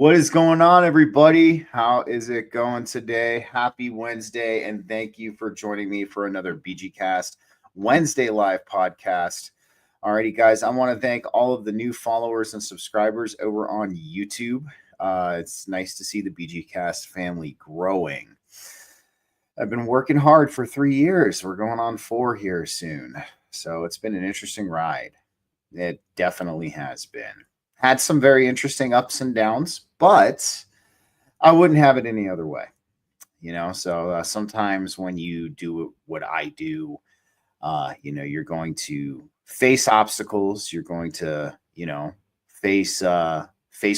What is going on, everybody? How is it going today? Happy Wednesday, and thank you for joining me for another BG Cast Wednesday live podcast. Alrighty, guys, I want to thank all of the new followers and subscribers over on YouTube. It's nice to see the BG Cast family growing. I've been working hard for 3 years. We're going on 4 here soon. So it's been an interesting ride. It definitely has been. Had some very interesting ups and downs, but I wouldn't have it any other way. So sometimes when you do what I do, you're going to face obstacles. You're going to, face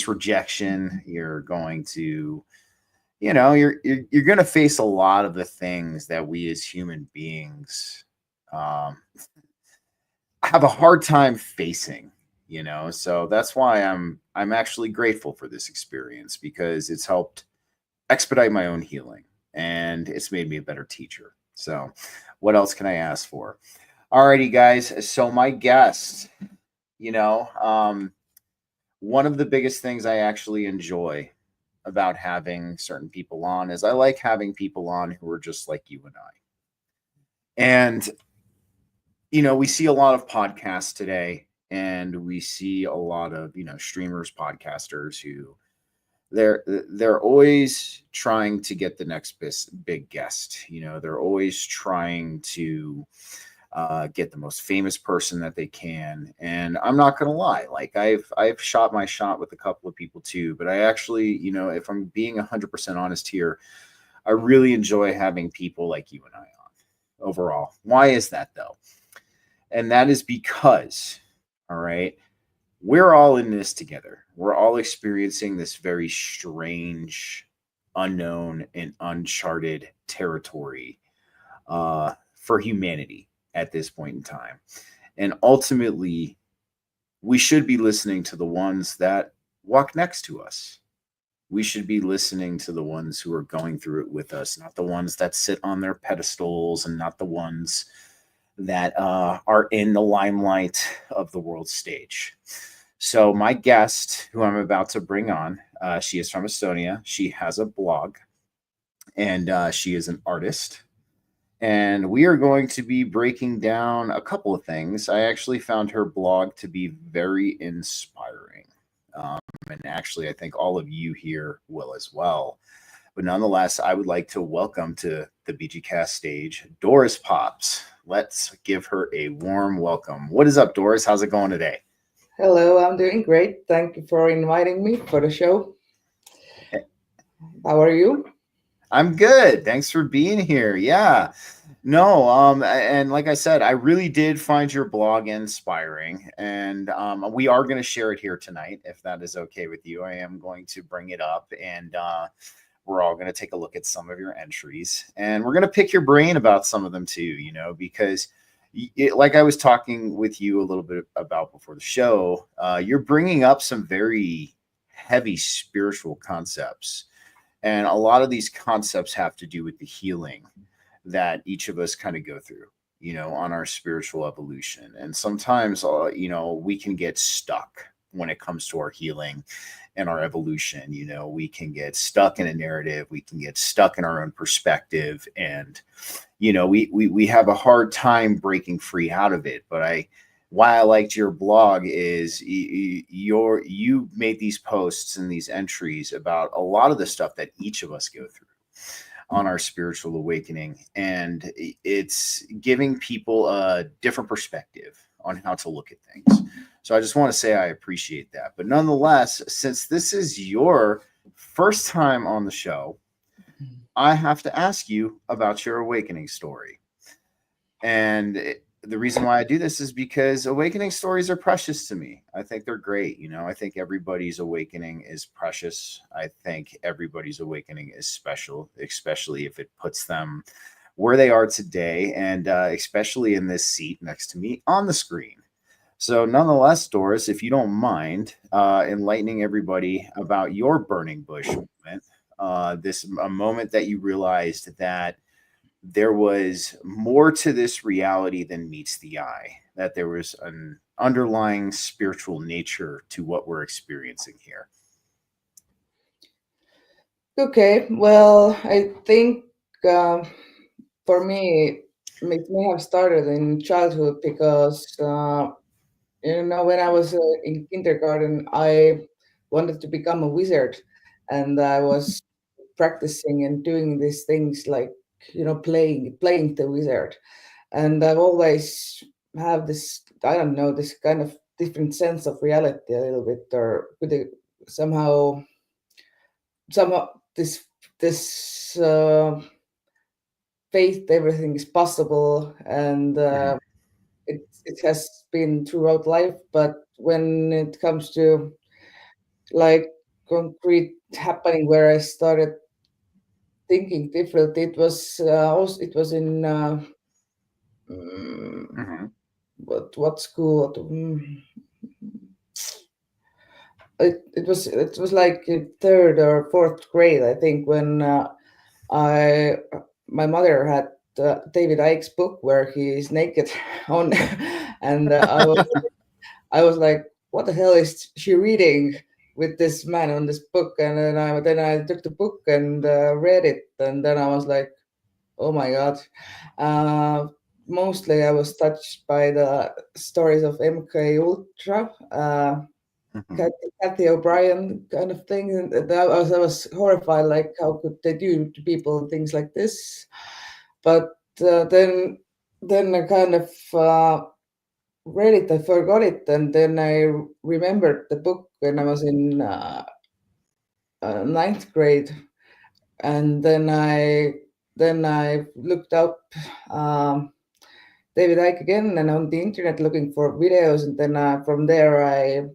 rejection. You're going to, you're going to face a lot of the things that we as human beings have a hard time facing. So that's why I'm actually grateful for this experience, because it's helped expedite my own healing and it's made me a better teacher. So what else can I ask for? Alrighty, guys. So my guest, one of the biggest things I actually enjoy about having certain people on is I like having people on who are just like you and I. And, we see a lot of podcasts today. And we see a lot of, streamers, podcasters who they're always trying to get the next big guest. They're always trying to get the most famous person that they can. And I'm not going to lie, like I've shot my shot with a couple of people too. But I actually, if I'm being 100% honest here, I really enjoy having people like you and I on overall. Why is that though? And that is because, all right, we're all in this together. We're all experiencing this very strange, unknown, and uncharted territory for humanity at this point in time. And ultimately, we should be listening to the ones that walk next to us. We should be listening to the ones who are going through it with us, not the ones that sit on their pedestals and not the ones that are in the limelight of the world stage. So my guest, who I'm about to bring on, she is from Estonia. She has a blog, and she is an artist. And we are going to be breaking down a couple of things. I actually found her blog to be very inspiring. And actually, I think all of you here will as well. But nonetheless, I would like to welcome to the BG Cast stage, Doris Pops. Let's give her a warm welcome. What is up, Doris? How's it going today? Hello, I'm doing great. Thank you for inviting me for the show. How are you? I'm good. Thanks for being here. Yeah. No, and like I said, I really did find your blog inspiring, and we are going to share it here tonight, if that is okay with you. I am going to bring it up, and we're all going to take a look at some of your entries, and we're going to pick your brain about some of them too, because like I was talking with you a little bit about before the show, you're bringing up some very heavy spiritual concepts. And a lot of these concepts have to do with the healing that each of us kind of go through, on our spiritual evolution. And sometimes, we can get stuck when it comes to our healing and our evolution. We can get stuck in a narrative. We can get stuck in our own perspective. And, we have a hard time breaking free out of it. But why I liked your blog is you made these posts and these entries about a lot of the stuff that each of us go through on our spiritual awakening. And it's giving people a different perspective on how to look at things. So I just want to say I appreciate that. But nonetheless, since this is your first time on the show, I have to ask you about your awakening story. And the reason why I do this is because awakening stories are precious to me. I think they're great. I think everybody's awakening is precious. I think everybody's awakening is special, especially if it puts them where they are today, and especially in this seat next to me on the screen. So nonetheless, Doris, if you don't mind enlightening everybody about your burning bush moment, a moment that you realized that there was more to this reality than meets the eye, that there was an underlying spiritual nature to what we're experiencing here. Okay, well, I think for me, it may have started in childhood because when I was in kindergarten, I wanted to become a wizard, and I was practicing and doing these things like playing the wizard, and I've always have this, I don't know, this kind of different sense of reality a little bit, or could it somehow somehow this faith everything is possible, and Mhm. it has been throughout life, but when it comes to like concrete happening where I started thinking different, it was also it was in mm, Mhm. what school? It was like in third or fourth grade, I think, when I my mother had David Icke's book where he is naked on, and I was like, what the hell is she reading with this man on this book? And then I took the book and read it, and then I was like, oh my god. Uh, Mostly, I was touched by the stories of MK Ultra. Mhm. Kathy O'Brien kind of thing. And I was horrified, like how could they do to people things like this? But then I kind of read it, I forgot it, and then I remembered the book when I was in ninth grade, and then I looked up David Icke again and on the internet looking for videos, and then from there I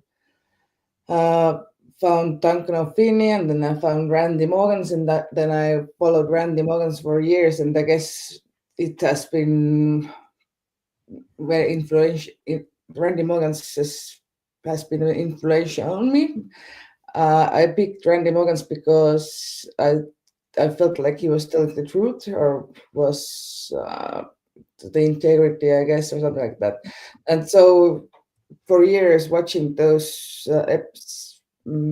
uh, found Duncan O'Feeney, and then I found Randy Morgans, and then I followed Randy Morgans for years, and I guess it has been very influential. Randy Morgans has been influential on me. I picked Randy Morgans because I felt like he was telling the truth, or was the integrity, I guess, or something like that. And so for years watching those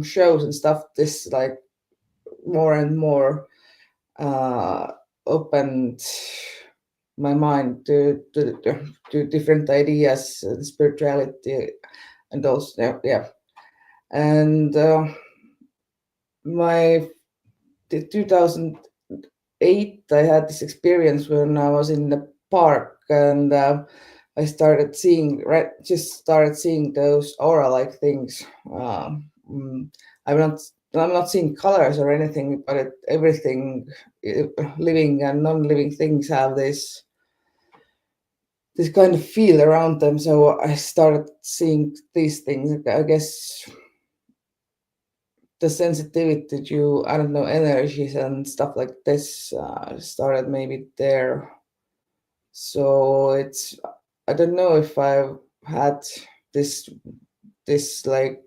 shows and stuff, this like more and more uh, opened my mind to different ideas, spirituality, and also yeah. And my 2008, I had this experience when I was in the park, and I started seeing, right, just started seeing those aura-like things. Mm, I'm not I'm not seeing colors or anything, but everything, living and non-living things have this kind of feel around them. So I started seeing these things. I guess the sensitivity to, I don't know, energies and stuff like this started maybe there. So I don't know if I've had this like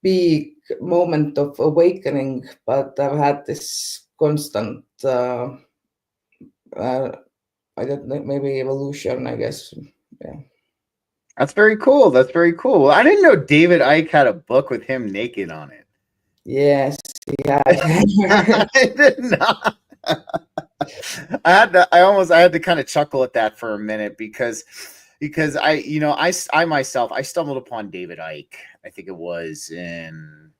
big moment of awakening, but I've had this constant uh, I don't know, maybe evolution, I guess. Yeah. That's very cool. That's very cool. I didn't know David Icke had a book with him naked on it. Yes, he I had. did not. I had to kind of chuckle at that for a minute because I myself I stumbled upon David Icke. I think it was in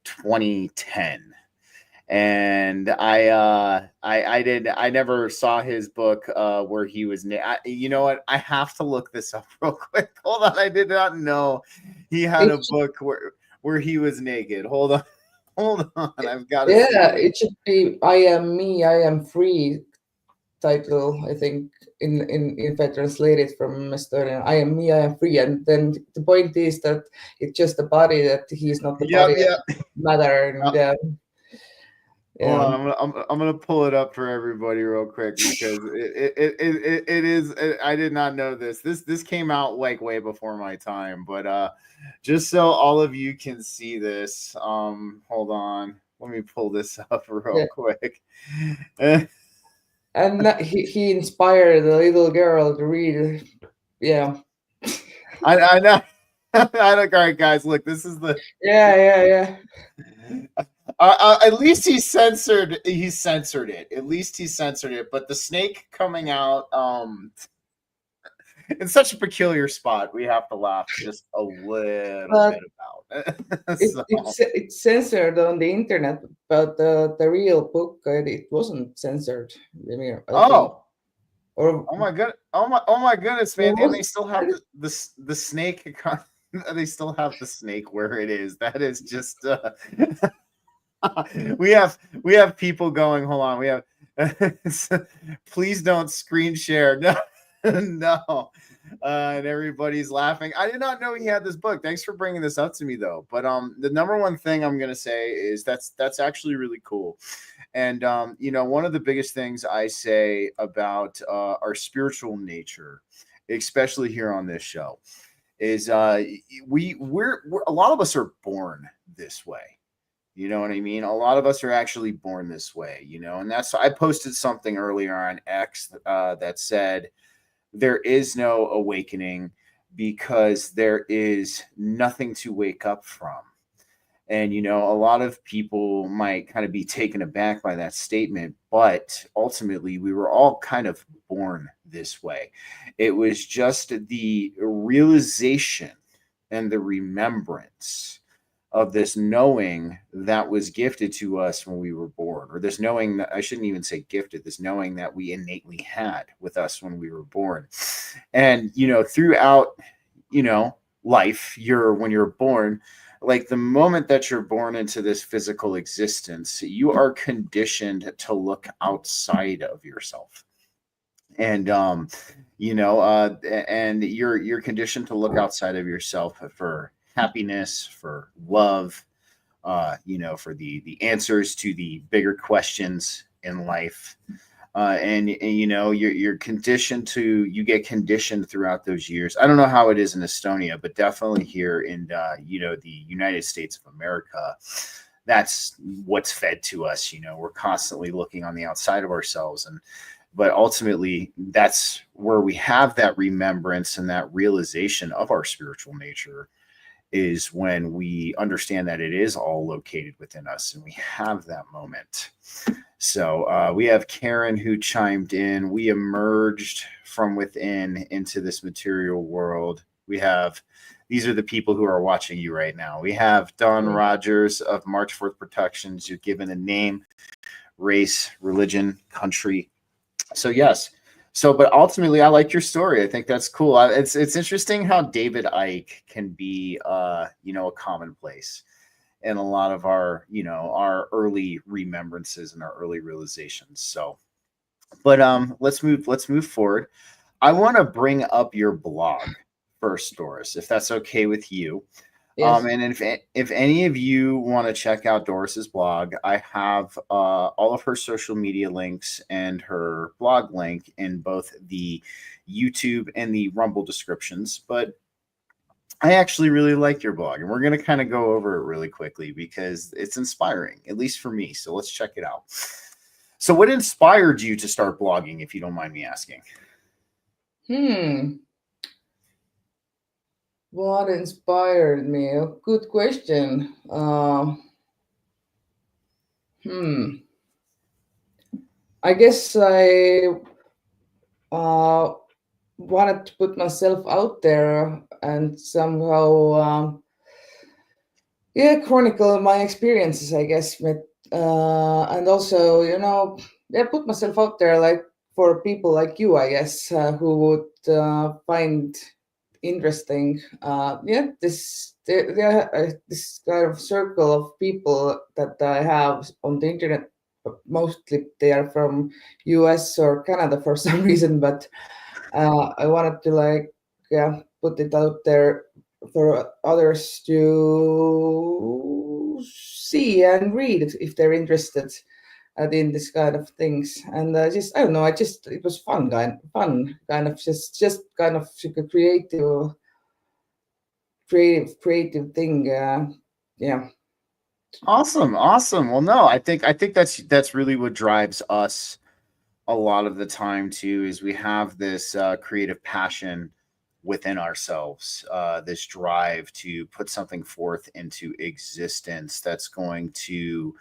2010, and I never saw his book where he was you know what, I have to look this up real quick. Hold on, I did not know he had It a book where he was naked. Hold on. Hold on, I've got to see Yeah, this. it should be "I am me, I am free" title, I think, in if I translate it from Estonian. "I am me, I am free," and then the point is that it's just the body, that he's not the Yep, body of yep. matter, and Hold yeah. on, I'm gonna pull it up for everybody real quick because it is I did not know this. This came out like way before my time, but just so all of you can see this, hold on, let me pull this up real Yeah. quick. And he inspired the little girl to read. Yeah. I know. I don't. All right, guys, look, this is the Yeah, yeah, yeah. At least he censored. He censored it. At least he censored it. But the snake coming out, in such a peculiar spot, we have to laugh just a little But bit about. it, So, it's censored on the internet, but the real book, it wasn't censored. I mean, I think. oh, Or oh my god, oh my goodness, man! And was they still have the snake. They still have the snake where it is. That is just. We have people going. Hold on, we have. Please don't screen share. No, no. And everybody's laughing. I did not know he had this book. Thanks for bringing this up to me, though. But the number one thing I'm gonna say is that's actually really cool. And one of the biggest things I say about our spiritual nature, especially here on this show, is we're a lot of us are born this way. You know what I mean? A lot of us are actually born this way, and I posted something earlier on X that said there is no awakening because there is nothing to wake up from. And, a lot of people might kind of be taken aback by that statement, but ultimately we were all kind of born this way. It was just the realization and the remembrance of this knowing that was gifted to us when we were born, or this knowing that I shouldn't even say gifted, this knowing that we innately had with us when we were born. And, throughout, life, when you're born, like the moment that you're born into this physical existence, you are conditioned to look outside of yourself. And and you're conditioned to look outside of yourself for happiness, for love, for the answers to the bigger questions in life. And you're conditioned you get conditioned throughout those years. I don't know how it is in Estonia, but definitely here in the United States of America, that's what's fed to us. We're constantly looking on the outside of ourselves, but ultimately that's where we have that remembrance and that realization of our spiritual nature, is when we understand that it is all located within us and we have that moment. So we have Karen who chimed in. We emerged from within into this material world. These are the people who are watching you right now. We have Don Rogers of March 4th Productions. You're given a name, race, religion, country. So yes. But ultimately, I like your story. I think that's cool. It's interesting how David Icke can be, a commonplace in a lot of our, our early remembrances and our early realizations. So, but let's move forward. I want to bring up your blog first, Doris, if that's okay with you. yes. And if any of you want to check out Doris's blog, I have all of her social media links and her blog link in both the YouTube and the Rumble descriptions. But I actually really like your blog, and we're going to kind of go over it really quickly because it's inspiring, at least for me. So let's check it out. So what inspired you to start blogging, if you don't mind me asking? What inspired me? Good question. I guess I wanted to put myself out there and somehow, chronicle my experiences, I guess. And also, put myself out there, like for people like you, I guess, who would find interesting this kind of circle of people that I have on the internet. Mostly they are from US or Canada for some reason, but I wanted to put it out there for others to see and read if they're interested in this kind of things. And I don't know, it was fun kind of just kind of a creative thing. Yeah. Awesome. Well, no, I think that's really what drives us a lot of the time too, is we have this creative passion within ourselves, this drive to put something forth into existence that's going to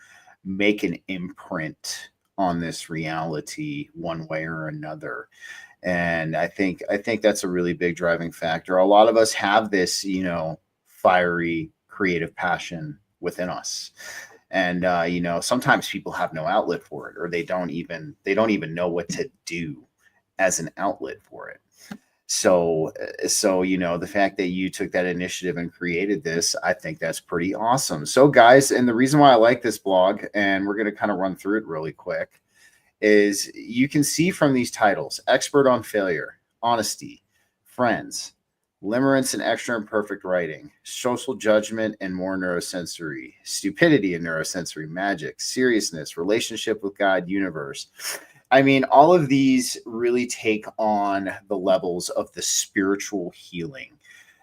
make an imprint on this reality one way or another. And I think that's a really big driving factor. A lot of us have this, fiery creative passion within us. And sometimes people have no outlet for it, or they don't even know what to do as an outlet for it. So the fact that you took that initiative and created this, I think that's pretty awesome. So guys, and the reason why I like this blog, and we're going to kind of run through it really quick, is you can see from these titles: expert on failure, honesty, friends, limerence and extra imperfect writing, social judgment and more neurosensory, stupidity and neurosensory, magic, seriousness, relationship with God, universe. I mean, all of these really take on the levels of the spiritual healing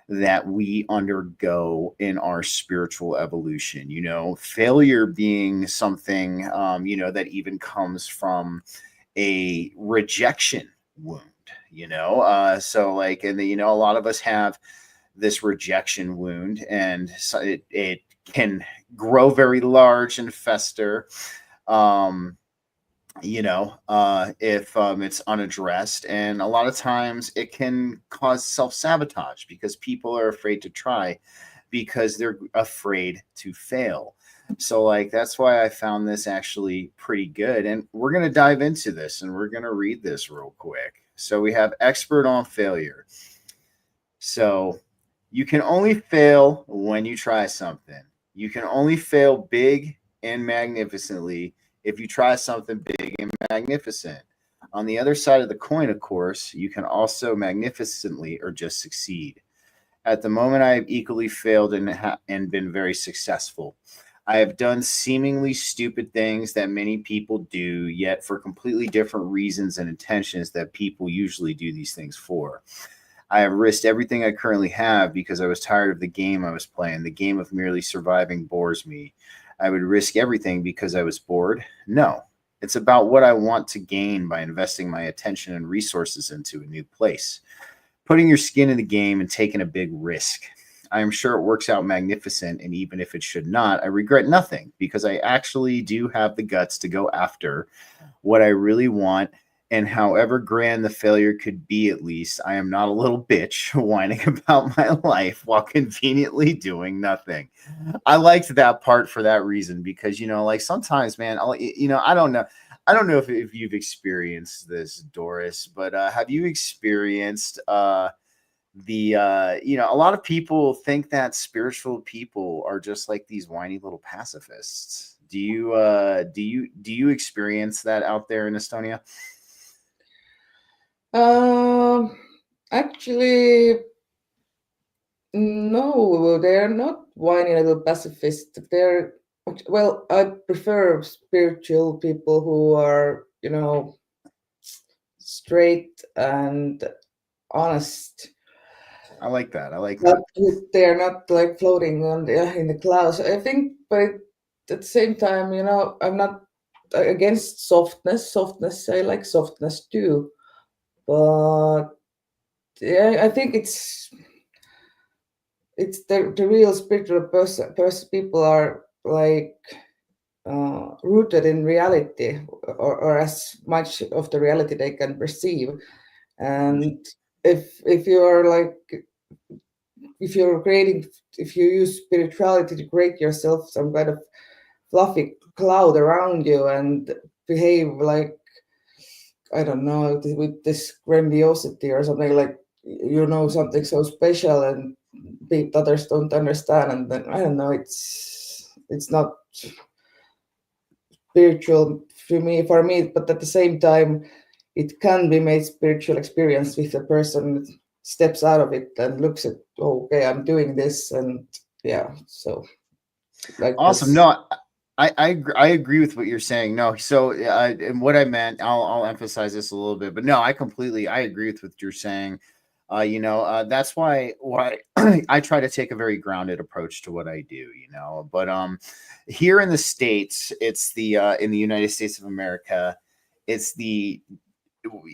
that we undergo in our spiritual evolution. Failure being something, that even comes from a rejection wound, so like, and a lot of us have this rejection wound, and so it can grow very large and fester. If it's unaddressed. And a lot of times it can cause self-sabotage because people are afraid to try because they're afraid to fail. So like, that's why I found this actually pretty good. And we're going to dive into this and we're going to read this real quick. So we have expert on failure. So you can only fail when you try something. You can only fail big and magnificently if you try something big and magnificent. On the other side of the coin, of course, you can also magnificently or just succeed. At the moment, I have equally failed and been very successful. I have done seemingly stupid things that many people do, yet for completely different reasons and intentions that people usually do these things for. I have risked everything I currently have because I was tired of the game I was playing. The game of merely surviving bores me. I would risk everything because I was bored? No. It's about what I want to gain by investing my attention and resources into a new place. Putting your skin in the game and taking a big risk. I am sure it works out magnificent, and even if it should not, I regret nothing because I actually do have the guts to go after what I really want. And however grand the failure could be, at least, I am not a little bitch whining about my life while conveniently doing nothing. I liked that part for that reason because, like sometimes, man, I don't know. I don't know if you've experienced this, Doris, but have you experienced a lot of people think that spiritual people are just like these whiny little pacifists. Do you experience that out there in Estonia? Actually, no, they're not whiny little pacifists. I prefer spiritual people who are, straight and honest. I like that. They're not like floating in the clouds. I think, but at the same time, I'm not against softness. I like softness too. But yeah, I think it's the real spiritual person people are like rooted in reality, or as much of the reality they can perceive. And if you're like if you use spirituality to create yourself some kind of fluffy cloud around you and behave like, I don't know, with this grandiosity or something, like something so special and others don't understand, and then I don't know, it's not spiritual for me. But at the same time, it can be made spiritual experience if a person steps out of it and looks at, oh, okay, I'm doing this, and yeah, so like Awesome. this. No, I agree with what you're saying. No, so and what I meant, I'll emphasize this a little bit, but no, I agree with what you're saying. That's why I try to take a very grounded approach to what I do. But here in the States, it's the in the United States of America, it's the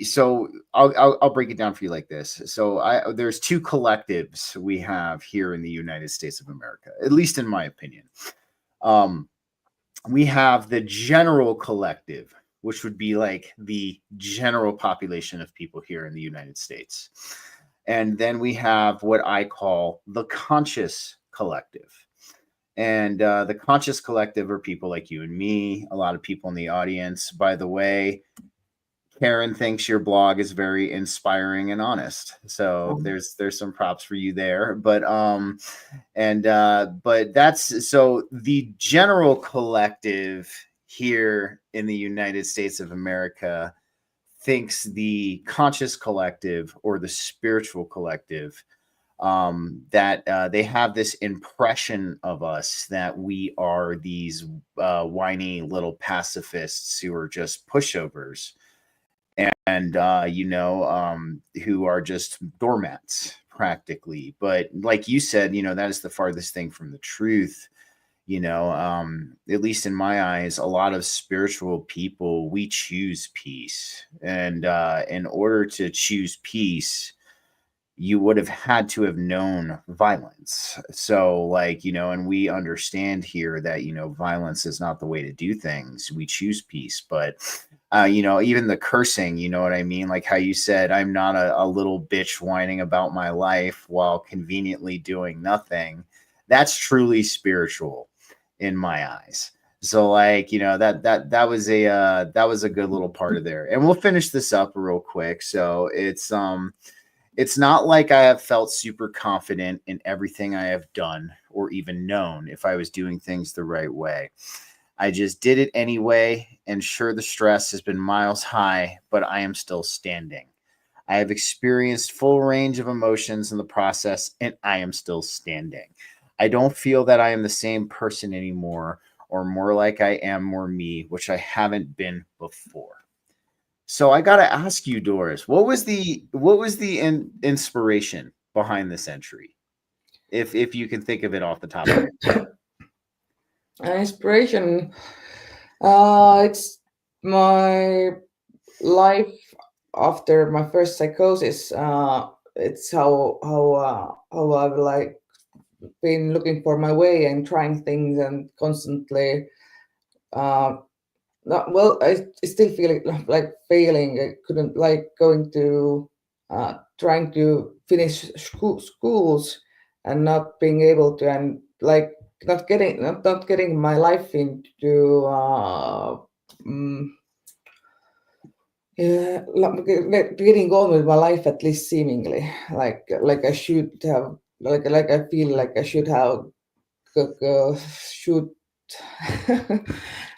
so I'll break it down for you like this. So there's two collectives we have here in the United States of America, at least in my opinion. Um, we have the general collective, which would be like the general population of people here in the United States. And then we have what I call the conscious collective. And the conscious collective are people like you and me, a lot of people in the audience. By the way, Karen thinks your blog is very inspiring and honest. So there's some props for you there. But but that's so the general collective here in the United States of America thinks the conscious collective or the spiritual collective that they have this impression of us that we are these whiny little pacifists who are just pushovers and who are just doormats practically. But like you said, that is the farthest thing from the truth. At least in my eyes, a lot of spiritual people, we choose peace, and in order to choose peace, you would have had to have known violence. So, and we understand here that, violence is not the way to do things. We choose peace. But, even the cursing, you know what I mean? Like how you said, I'm not a little bitch whining about my life while conveniently doing nothing. That's truly spiritual in my eyes. So that was a good little part of there. And we'll finish this up real quick. So it's not like I have felt super confident in everything I have done or even known if I was doing things the right way. I just did it anyway, and sure, the stress has been miles high, but I am still standing. I have experienced full range of emotions in the process, and I am still standing. I don't feel that I am the same person anymore, or more like I am more me, which I haven't been before. So I got to ask you, Doris, what was the inspiration behind this entry, if you can think of it off the top of it? Inspiration. It's my life after my first psychosis. It's how I've like been looking for my way and trying things and constantly. I still feel like failing. I couldn't like going to trying to finish schools and not being able to, and like not getting my life into mm, yeah, getting on with my life, at least seemingly like I should have, like I feel like I should have should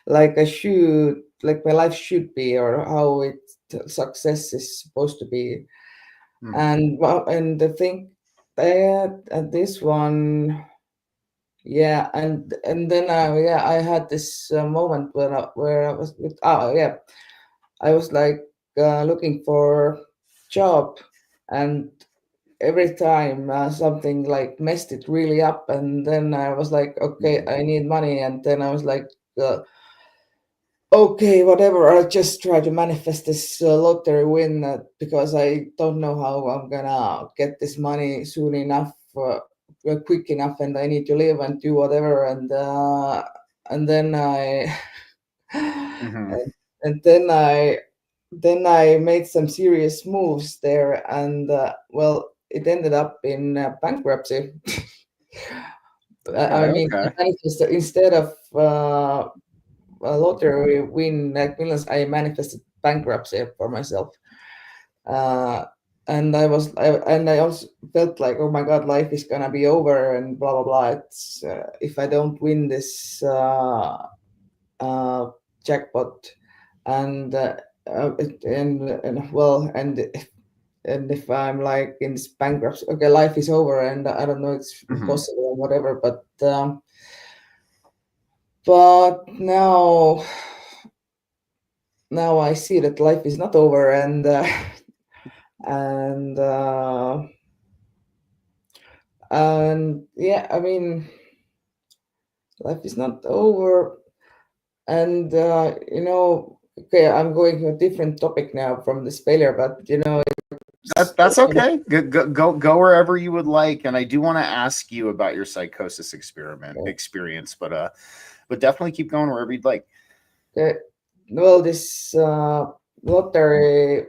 like I should, like my life should be, or how it success is supposed to be. And and the thing that at this one, yeah, and then I had this moment where I was with, I was like looking for job, and every time something like messed it really up, and then I was like, okay, I need money, and then I was like, okay, whatever, I'll just try to manifest this lottery win, because I don't know how I'm gonna get this money soon enough, quick enough, and I need to live and do whatever, and then I and then I made some serious moves there, and well, it ended up in bankruptcy. I mean, Okay. I manifested, instead of a lottery win like millions, I manifested bankruptcy for myself. And I also felt like, oh my god, life is gonna be over and blah blah blah. It's if I don't win this jackpot, and and well, and if I'm like in this bankruptcy, okay, life is over, and I don't know, it's impossible or whatever. But now I see that life is not over, and and yeah, I mean, life is not over, and Okay, I'm going to a different topic now from this failure, but That's okay. Go wherever you would like. And I do want to ask you about your psychosis experience, but definitely keep going wherever you'd like. okay. Well, this lottery,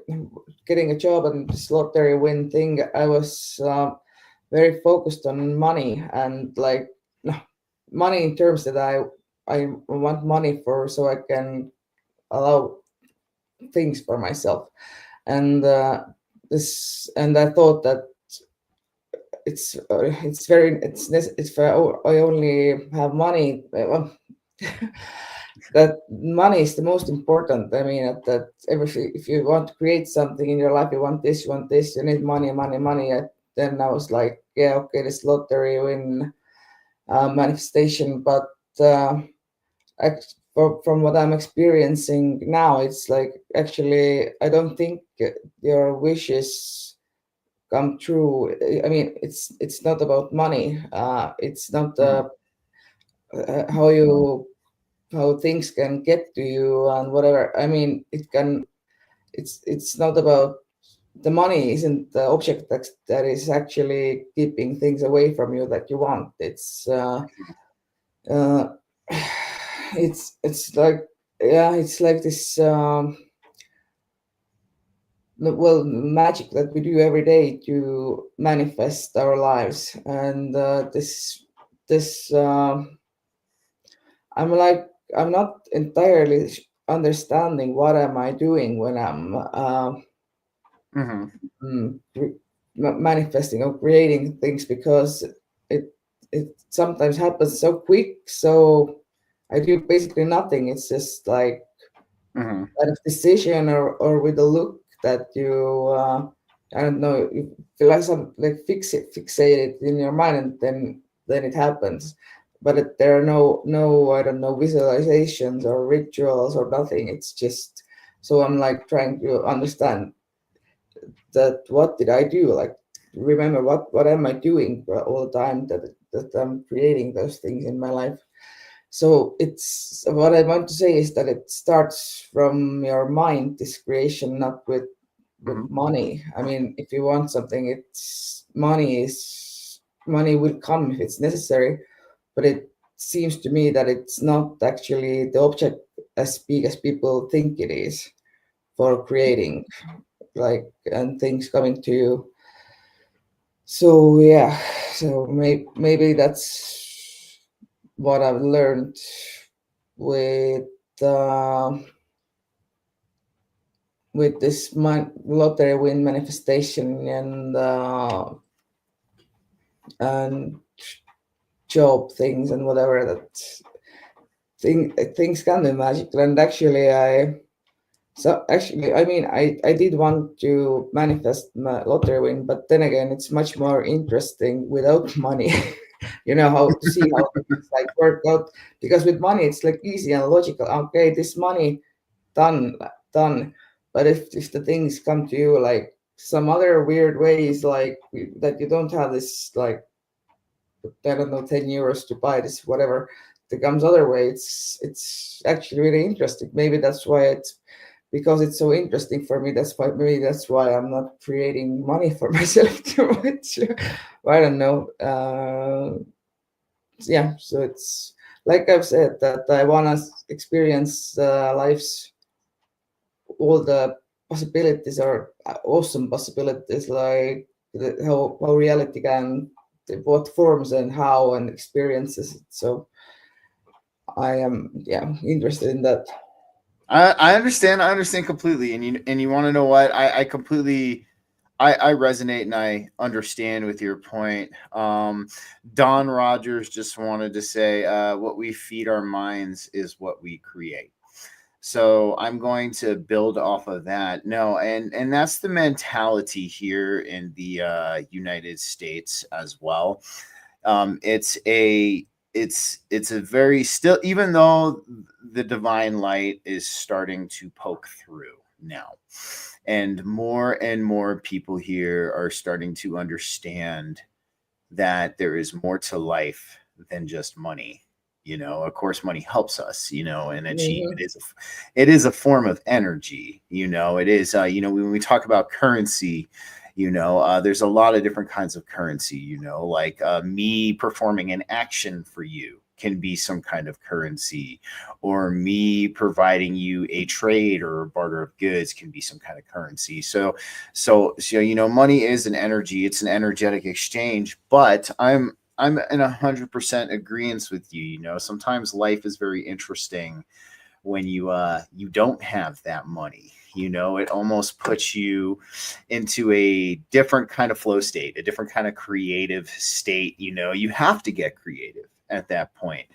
getting a job and this lottery win thing, I was very focused on money and like money in terms that I want money for so I can allow things for myself, and I thought that it's I only have money. That money is the most important. I mean, that everything. If you want to create something in your life, you want this, you need money, money, money. Then I was like, yeah, okay, this lottery win manifestation, but from what I'm experiencing now, it's like actually I don't think your wishes come true. I mean, it's not about money. It's not how you how things can get to you and whatever. I mean, it can. It's not about the money. Isn't the object that is actually keeping things away from you that you want. Uh, it's like yeah, it's like this. Well, magic that we do every day to manifest our lives, and this I'm like I'm not entirely understanding what am I doing when I'm mm, manifesting or creating things, because it it sometimes happens so quick, so I do basically nothing. It's just like kind of decision or with a look that you I don't know, you feel like some like fixate it in your mind, and then it happens. But there are no I don't know visualizations or rituals or nothing. It's just so I'm like trying to understand that what did I do, like remember what am I doing all the time that I'm creating those things in my life. So it's what I want to say is that it starts from your mind, this creation, not with money. I mean, if you want something, it's money will come if it's necessary, but it seems to me that it's not actually the object as big as people think it is for creating, like, and things coming to you. So yeah, so maybe that's what I've learned with uh, with this lottery win manifestation and job things and whatever, that things can be magical. And actually I mean I did want to manifest my lottery win, but then again it's much more interesting without money. You know how to see how things like work out, because with money it's like easy and logical. Okay, this money done done. But if the things come to you like some other weird ways, like that you don't have this, like I don't know, 10 euros to buy this whatever, that comes other way, it's actually really interesting. Maybe that's why it's because it's so interesting for me. That's why I'm not creating money for myself too much. I don't know. Yeah, so it's like I've said that I want to experience life's all the possibilities are awesome possibilities, like how reality can, what forms and how and experiences it. So I am interested in that. I understand. I understand completely. And you want to know what? I completely I resonate and I understand with your point. Don Rogers just wanted to say, what we feed our minds is what we create. So I'm going to build off of that. No, and that's the mentality here in the United States as well. It's a very still, even though the divine light is starting to poke through now, and more people here are starting to understand that there is more to life than just money. Of course, money helps us, and achieve. Mhm. It is a form of energy. It is. When we talk about currency, there's a lot of different kinds of currency. Like me performing an action for you can be some kind of currency, or me providing you a trade or a barter of goods can be some kind of currency. So money is an energy. It's an energetic exchange. But I'm in 100% agreement with you. Sometimes life is very interesting when you don't have that money. It almost puts you into a different kind of flow state, a different kind of creative state. You have to get creative at that point.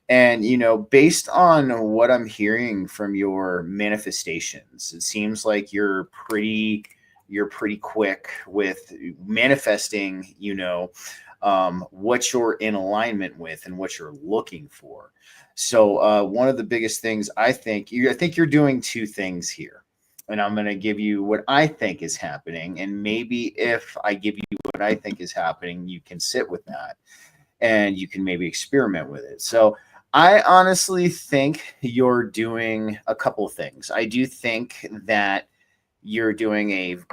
And based on what I'm hearing from your manifestations, it seems like you're pretty quick with manifesting, what you're in alignment with and what you're looking for. So one of the biggest things I think you're doing two things here. And I'm going to give you what I think is happening. And maybe if I give you what I think is happening, you can sit with that and you can maybe experiment with it. So I honestly think you're doing a couple of things. I do think that you're doing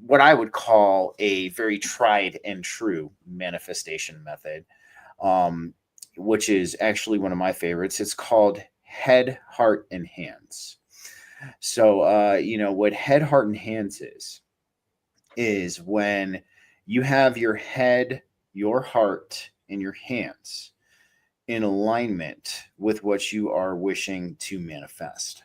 what I would call a very tried and true manifestation method, which is actually one of my favorites. It's called head, heart, and hands. So, what head, heart, and hands is when you have your head, your heart, and your hands in alignment with what you are wishing to manifest.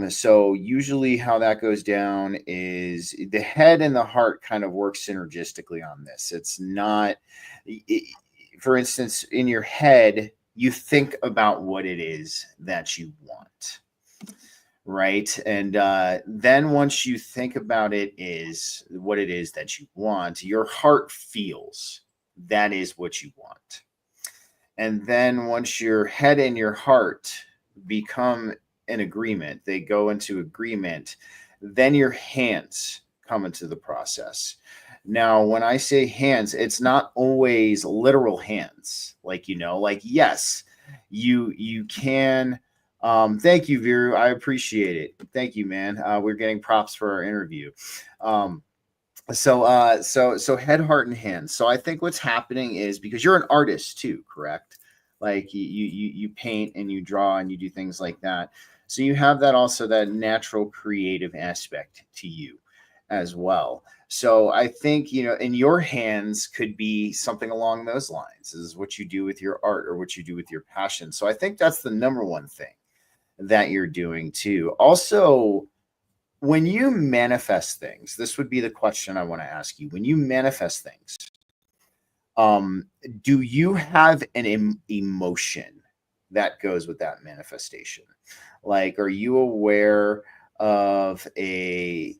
So usually how that goes down is the head and the heart kind of work synergistically on this. It's not, for instance, in your head, you think about what it is that you want, right? And then once you think about what it is that you want, your heart feels that is what you want. And then once your head and your heart become an agreement, they go into agreement, then your hands come into the process. Now, when I say hands, it's not always literal hands. Like, yes, you can. Thank you, Viru. I appreciate it. Thank you, man. We're getting props for our interview. So head, heart, and hands. So I think what's happening is, because you're an artist too, correct? Like you paint and you draw and you do things like that. So you have that natural creative aspect to you as well. So I think, in your hands could be something along those lines. This is what you do with your art or what you do with your passion. So I think that's the number one thing that you're doing too. Also, when you manifest things, this would be the question I want to ask you. When you manifest things, do you have an emotion that goes with that manifestation? Like, are you aware of an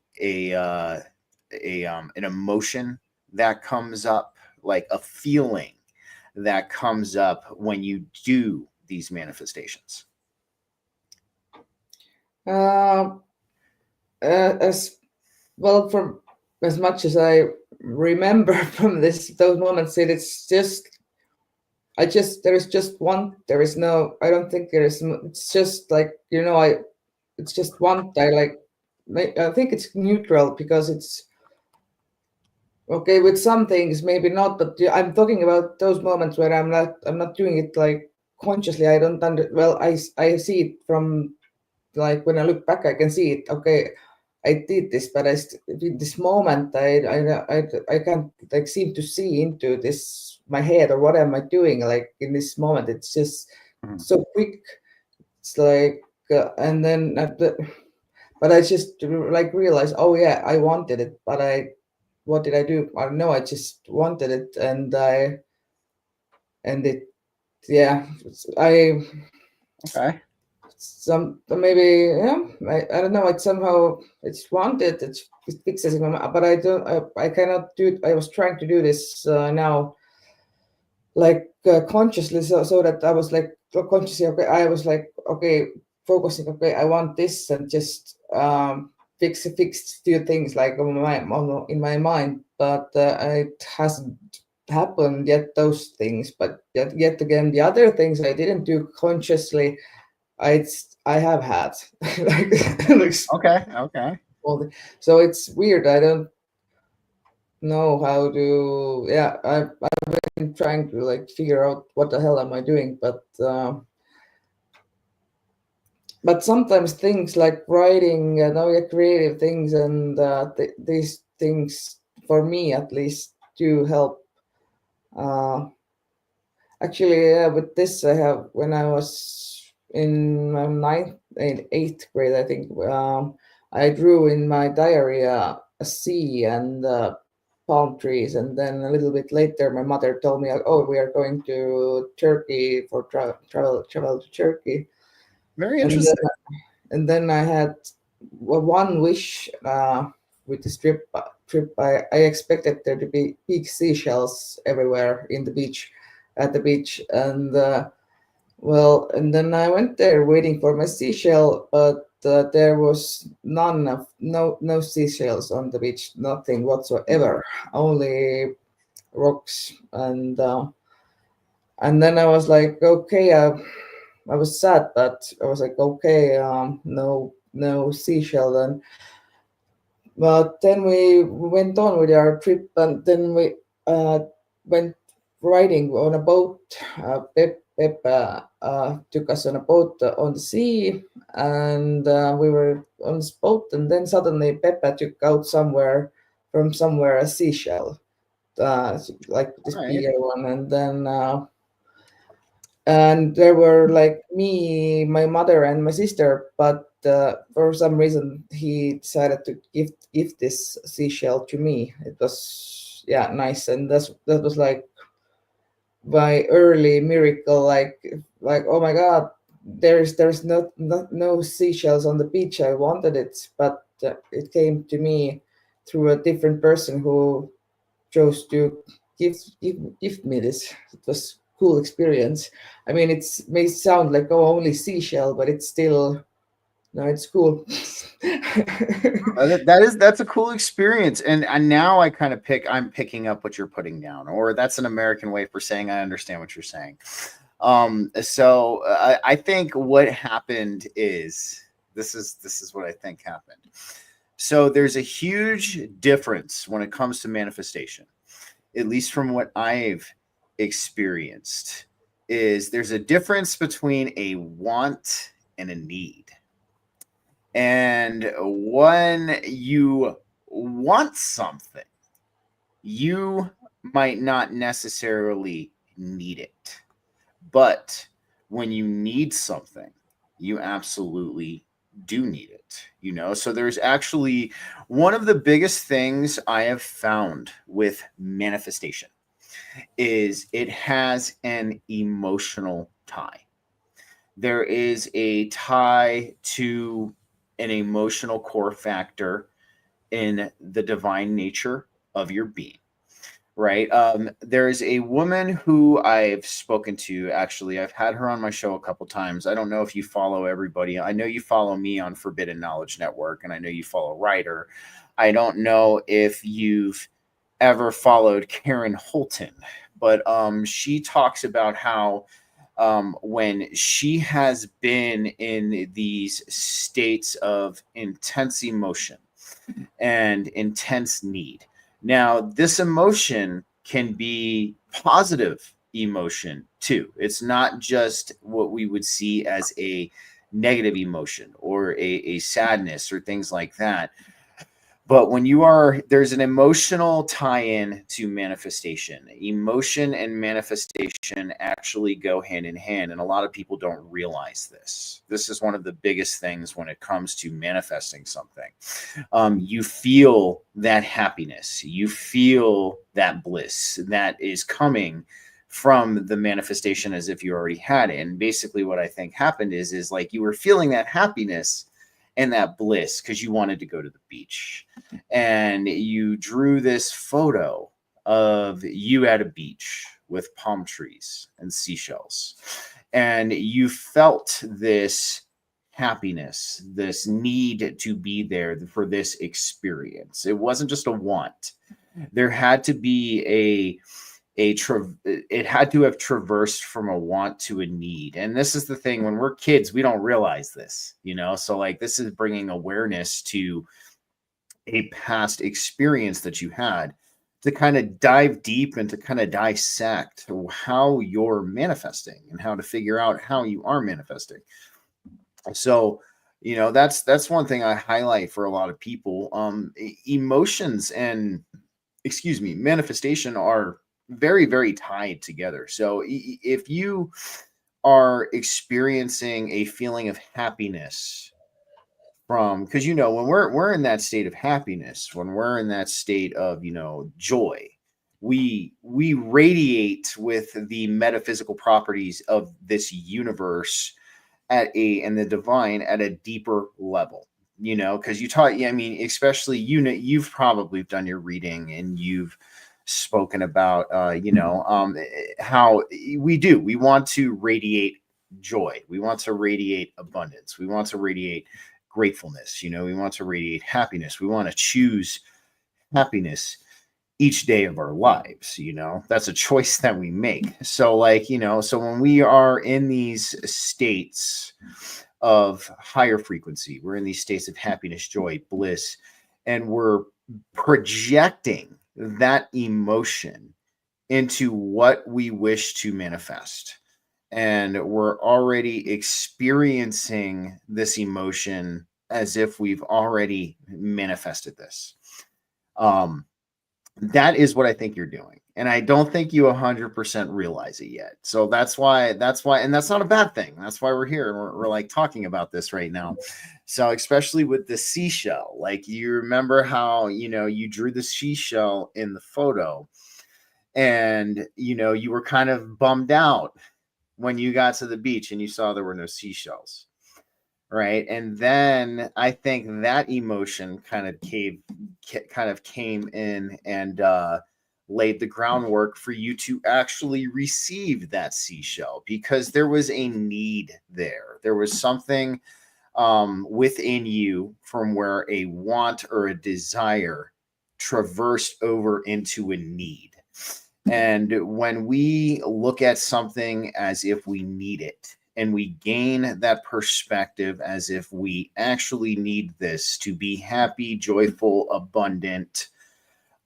emotion that comes up, like a feeling that comes up when you do these manifestations? As well, from as much as I remember from those moments, it's just there is just one. There is no. I don't think there is. It's just like it's just one. I think it's neutral, because it's okay with some things, maybe not. But I'm talking about those moments where I'm not doing it like consciously. I don't I see it from, like, when I look back, I can see it. Okay, I did this, but in this moment, I can't like seem to see into this my head, or what am I doing? Like in this moment, it's just so quick. It's like, and then but I just like realized, oh yeah, I wanted it, but what did I do? I don't know. I just wanted it, and yeah, Okay. Maybe, yeah, I don't know. It's wanted. It fixes it, but I cannot do it. I was trying to do this now, like consciously, so that I was like consciously. Okay, I was like, okay, focusing. Okay, I want this, and just fix few things like in my mind, but it hasn't happened yet those things, but yet again the other things I didn't do consciously. I have had like Okay. so it's weird. I don't know how to. Yeah, I've been trying to like figure out what the hell am I doing, but sometimes things like writing and all the creative things and these things for me at least do help. Actually, yeah, with this I have when I was in my ninth and eighth grade, I think. I drew in my diary a sea and palm trees, and then a little bit later, my mother told me, "Oh, we are going to Turkey for travel to Turkey," Very and then interesting. I had one wish with this trip. I expected there to be big seashells everywhere in the beach, at the beach, and well, and then I went there waiting for my seashell, but there was no seashells on the beach, nothing whatsoever, only rocks, and then I was like, okay, I was sad, but I was like, okay, no seashell then. But then we went on with our trip, and then we went riding on a boat. Pep took us on a boat on the sea, and we were on this boat. And then suddenly Peppa took out somewhere a seashell, like this All right. bigger one, and there were like me, my mother, and my sister. But for some reason, he decided to give this seashell to me. It was nice, and that was like my early miracle. Like oh my god, there's no seashells on the beach. I wanted it, but it came to me through a different person who chose to give me this. It was cool experience. I mean, it may sound like only seashell, but it's still no, it's cool. That's a cool experience, and now I'm picking up what you're putting down, or that's an American way for saying I understand what you're saying. So I think what happened is this is what I think happened. So there's a huge difference when it comes to manifestation, at least from what I've experienced. Is there's a difference between a want and a need. And when you want something, you might not necessarily need it. But when you need something, you absolutely do need it, So there's actually one of the biggest things I have found with manifestation is it has an emotional tie. There is a tie to an emotional core factor in the divine nature of your being, right? There's a woman who I've spoken to. Actually, I've had her on my show a couple times. I don't know if you follow everybody. I know you follow me on Forbidden Knowledge Network, and I know you follow Ryder. I don't know if you've ever followed Karen Holton, but she talks about how when she has been in these states of intense emotion and intense need. Now, this emotion can be positive emotion too. It's not just what we would see as a negative emotion or a sadness or things like that. But when there's an emotional tie-in to manifestation. Emotion and manifestation actually go hand in hand, and a lot of people don't realize this. This is one of the biggest things when it comes to manifesting something. You feel that happiness, you feel that bliss that is coming from the manifestation as if you already had it. And basically, what I think happened is like you were feeling that happiness and that bliss because you wanted to go to the beach, and you drew this photo of you at a beach with palm trees and seashells, and you felt this happiness, this need to be there for this experience. It wasn't just a want. There had to be it had to have traversed from a want to a need. And this is the thing, when we're kids, we don't realize this, so like this is bringing awareness to a past experience that you had, to kind of dive deep and to kind of dissect how you're manifesting and how to figure out how you are manifesting. So that's one thing I highlight for a lot of people. Emotions and manifestation are very, very tied together. So if you are experiencing a feeling of happiness from, because when we're in that state of happiness, when we're in that state of joy, we radiate with the metaphysical properties of this universe and the divine at a deeper level. Because you taught, I mean, especially you've probably done your reading and you've spoken about how we want to radiate joy, we want to radiate abundance, we want to radiate gratefulness, we want to radiate happiness, we want to choose happiness each day of our lives. That's a choice that we make. So like so when we are in these states of higher frequency, we're in these states of happiness, joy, bliss, and we're projecting that emotion into what we wish to manifest, and we're already experiencing this emotion as if we've already manifested this. That is what I think you're doing, and I don't think you 100% realize it yet. So that's why, and that's not a bad thing. That's why we're here and we're like talking about this right now. So especially with the seashell, like you remember how you drew the seashell in the photo, and you were kind of bummed out when you got to the beach and you saw there were no seashells, right? And then I think that emotion kind of came in and laid the groundwork for you to actually receive that seashell, because there was a need there. There was something within you from where a want or a desire traversed over into a need. And when we look at something as if we need it, and we gain that perspective as if we actually need this to be happy, joyful, abundant,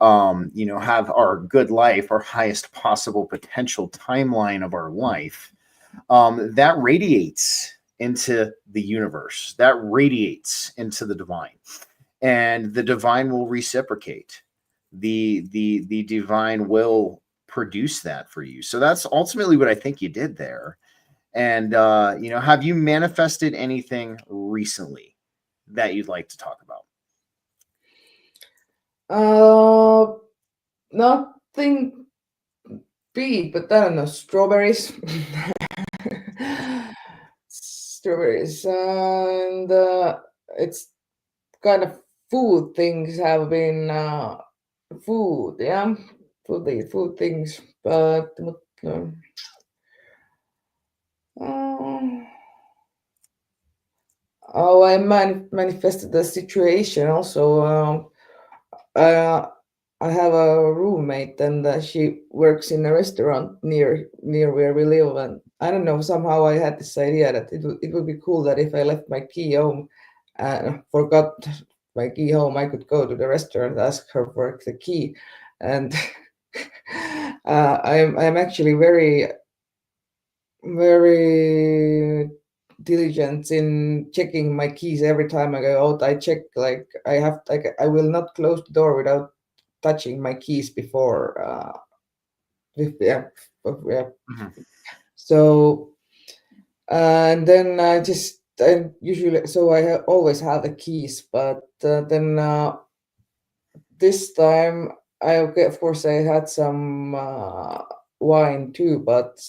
have our good life, our highest possible potential timeline of our life, that radiates into the universe, that radiates into the divine, and the divine will reciprocate. The divine will produce that for you. So that's ultimately what I think you did there. And have you manifested anything recently that you'd like to talk about? Nothing big, but I don't know, strawberries. Strawberries, and it's kind of food things have been food, yeah, food things, but oh, I manifested the situation also. I have a roommate, and she works in a restaurant near where we live. And I don't know, somehow I had this idea that it would be cool that if I left my key home and forgot my key home, I could go to the restaurant, ask her for the key, and I'm actually very diligent in checking my keys every time I go out. I check, like I will not close the door without touching my keys before. Yeah. Mm-hmm. So and then I usually, so I always have the keys, but then this time of course I had some wine too, but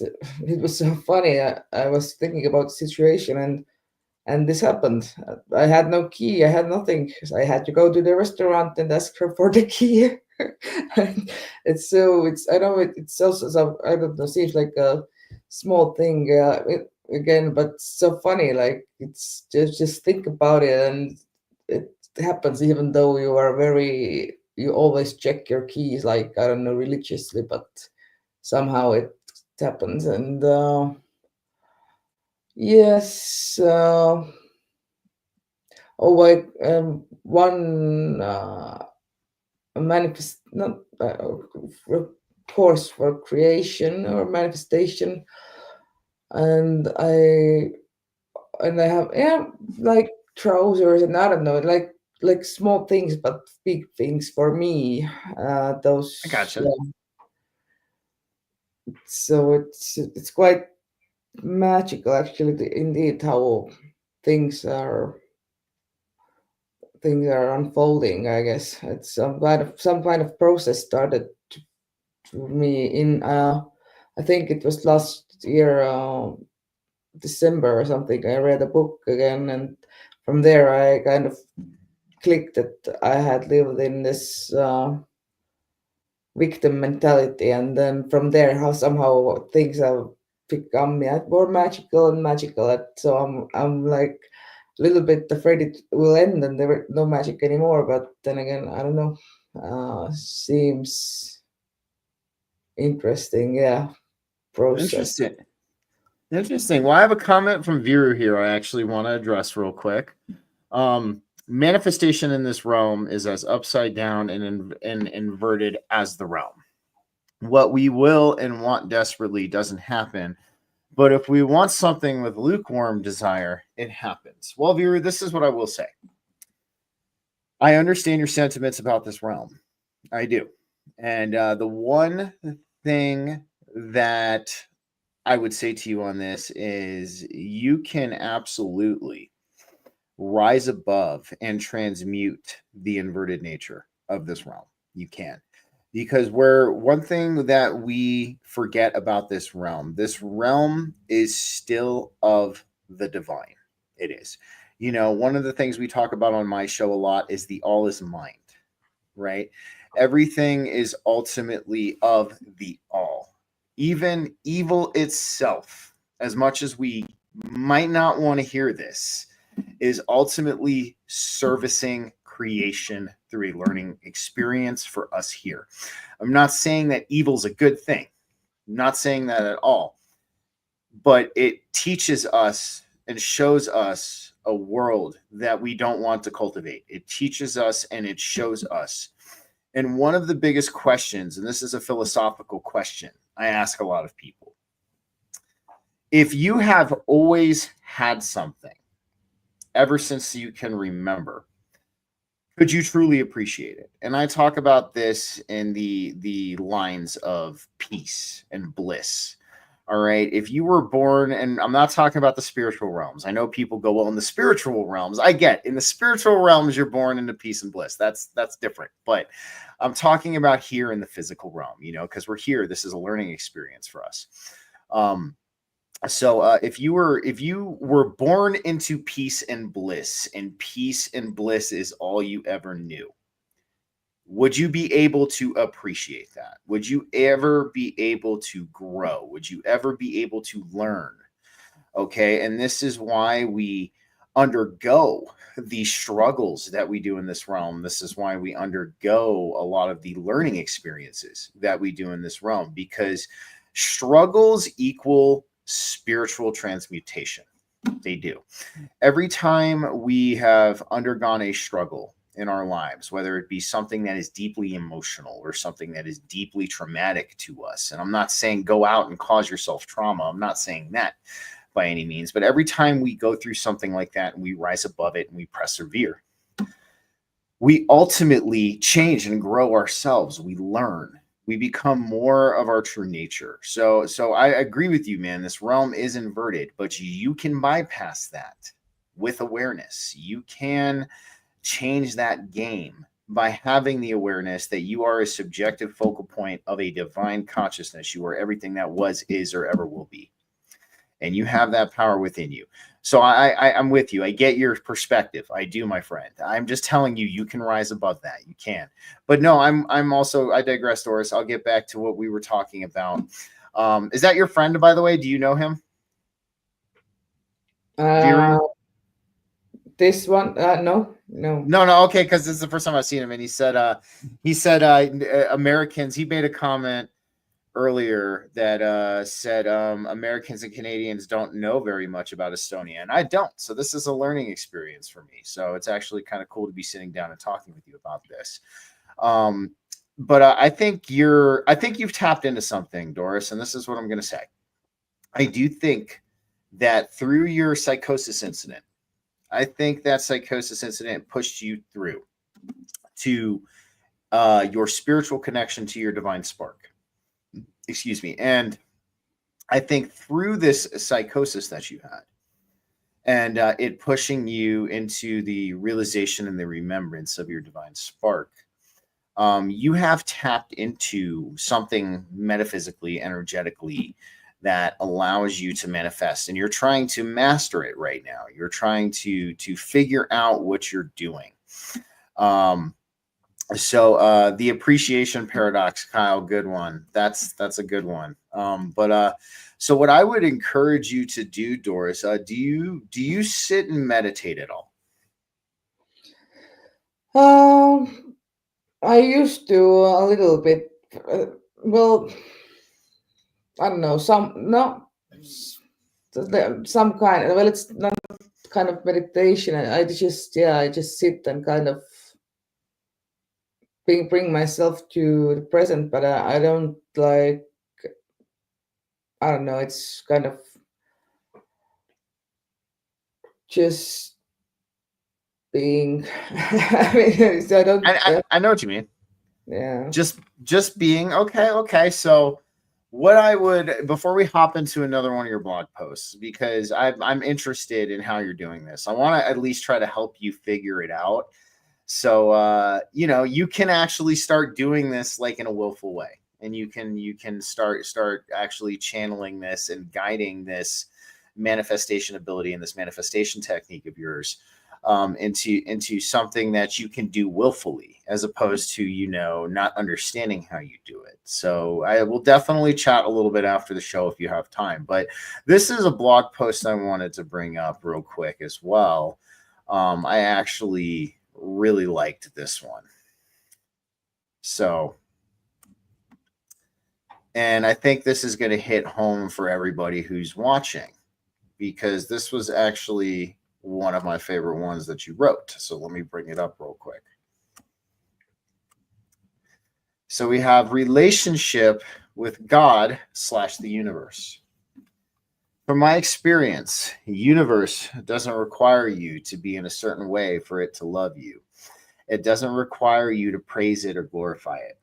it was so funny. I was thinking about the situation, and this happened. I had no key. I had nothing. I had to go to the restaurant and ask her for the key. It's I know it's also some, I don't know, seems like a small thing again, but it's so funny. Like it's just think about it, and it happens even though you always check your keys, like I don't know, religiously, but somehow it happens. And yes, one manifest, not course for creation or manifestation, and I have like trousers, and I don't know, like small things but big things for me. Those I gotcha. So it's quite magical, actually, indeed, how things are unfolding. I guess it's some kind of process started to me in I think it was last year, December or something. I read a book again, and from there I kind of clicked that I had lived in this victim mentality, and then from there, how somehow things have become more magical and magical. So I'm like a little bit afraid it will end and there no magic anymore. But then again, I don't know. Seems interesting. Yeah, process. Interesting. Well, I have a comment from Viru here I actually want to address real quick. Manifestation in this realm is as upside down and inverted as the realm. What we will and want desperately doesn't happen. But if we want something with lukewarm desire, it happens. Well, Viru, this is what I will say. I understand your sentiments about this realm. I do. And the one thing that I would say to you on this is you can absolutely rise above and transmute the inverted nature of this realm. You can. Because one thing that we forget about this realm is still of the divine. It is. You know, one of the things we talk about on my show a lot is the all is mind, right? Everything is ultimately of the all. Even evil itself, as much as we might not want to hear this, is ultimately servicing creation through a learning experience for us here. I'm not saying that evil's a good thing. I'm not saying that at all. But it teaches us and shows us a world that we don't want to cultivate. It teaches us and it shows us. And one of the biggest questions, and this is a philosophical question I ask a lot of people. If you have always had something ever since you can remember, could you truly appreciate it? And I talk about this in the lines of peace and bliss. All right. If you were born, and I'm not talking about the spiritual realms. I know people go, well, in the spiritual realms, I get in the spiritual realms, you're born into peace and bliss. That's different. But I'm talking about here in the physical realm, you know, because we're here. This is a learning experience for us. So if you were born into peace and bliss is all you ever knew, would you be able to appreciate that? Would you ever be able to grow? Would you ever be able to learn? Okay. And this is why we undergo the struggles that we do in this realm. This is why we undergo a lot of the learning experiences that we do in this realm, because struggles equal spiritual transmutation. They do. Every time we have undergone a struggle in our lives, whether it be something that is deeply emotional or something that is deeply traumatic to us, and I'm not saying go out and cause yourself trauma. I'm not saying that by any means, but every time we go through something like that and we rise above it and we persevere, we ultimately change and grow ourselves. We learn. We become more of our true nature. So I agree with you, man. This realm is inverted, but you can bypass that with awareness. You can change that game by having the awareness that you are a subjective focal point of a divine consciousness. You are everything that was, is, or ever will be. And you have that power within you. So I'm with you. I get your perspective. I do, my friend. I'm just telling you, you can rise above that. You can. But no, I'm also, I digress, Doris. I'll get back to what we were talking about. Is that your friend, by the way? Do you know him? This one, no. Okay, because this is the first time I've seen him, and he said Americans. He made a comment earlier that said Americans and Canadians don't know very much about Estonia, and I don't. So this is a learning experience for me. So it's actually kind of cool to be sitting down and talking with you about this. But I think you've tapped into something, Doris, and this is what I'm going to say. I do think that through your psychosis incident, I think that psychosis incident pushed you through to your spiritual connection to your divine spark. Excuse me. And I think through this psychosis that you had, and it pushing you into the realization and the remembrance of your divine spark, you have tapped into something metaphysically, energetically, that allows you to manifest, and you're trying to master it right now. You're trying to figure out what you're doing. So the appreciation paradox, Kyle, good one. That's a good one. So what I would encourage you to do, Doris, do you sit and meditate at all? I used to a little bit. Well, I don't know. Some kind. Well, it's not kind of meditation. I just sit and kind of bring myself to the present. But I don't like. I don't know. It's kind of just being. I mean, I don't. I know what you mean. Yeah. Just being okay. So what I would, before we hop into another one of your blog posts, because I'm interested in how you're doing this, I want to at least try to help you figure it out. So you can actually start doing this like in a willful way, and you can start actually channeling this and guiding this manifestation ability and this manifestation technique of yours into something that you can do willfully, as opposed to not understanding how you do it. So I will definitely chat a little bit after the show if you have time. But this is a blog post I wanted to bring up real quick as well. I actually really liked this one. So, and I think this is going to hit home for everybody who's watching, because this was actually one of my favorite ones that you wrote. So let me bring it up real quick. So we have relationship with God / the universe. From my experience, the universe doesn't require you to be in a certain way for it to love you. It doesn't require you to praise it or glorify it.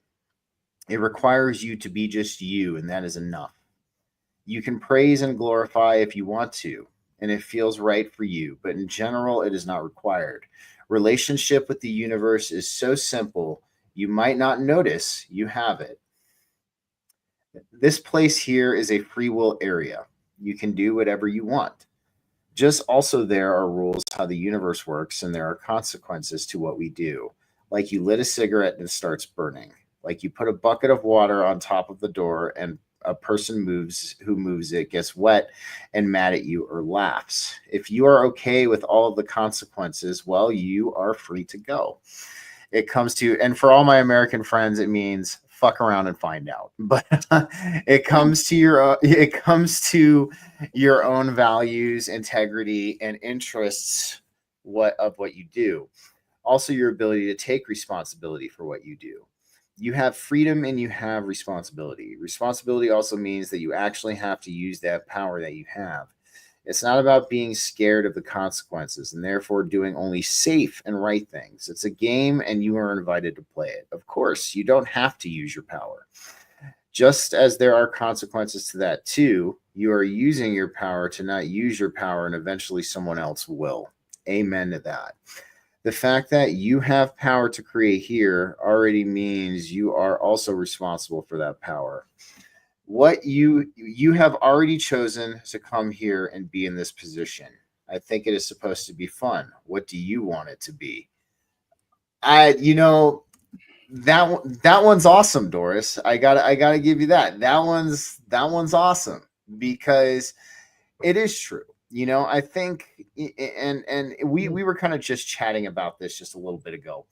It requires you to be just you, and that is enough. You can praise and glorify if you want to, and it feels right for you, but in general, it is not required. Relationship with the universe is so simple, you might not notice you have it. This place here is a free will area. You can do whatever you want. Just also, there are rules how the universe works, and there are consequences to what we do. Like you lit a cigarette and it starts burning. Like you put a bucket of water on top of the door and a person who moves it gets wet and mad at you or laughs. If you are okay with all of the consequences, well, you are free to go. It comes to, and for all my American friends, it means fuck around and find out. But it comes to your own values, integrity, and interests of what you do. Also, your ability to take responsibility for what you do. You have freedom and you have responsibility. Responsibility also means that you actually have to use that power that you have. It's not about being scared of the consequences and therefore doing only safe and right things. It's a game and you are invited to play it. Of course, you don't have to use your power. Just as there are consequences to that too, you are using your power to not use your power, and eventually someone else will. Amen to that. The fact that you have power to create here already means you are also responsible for that power. What you have already chosen to come here and be in this position. I think it is supposed to be fun. What do you want it to be? That one's awesome, Doris. I gotta give you that. That one's awesome, because it is true. I think, and we were kind of just chatting about this just a little bit ago.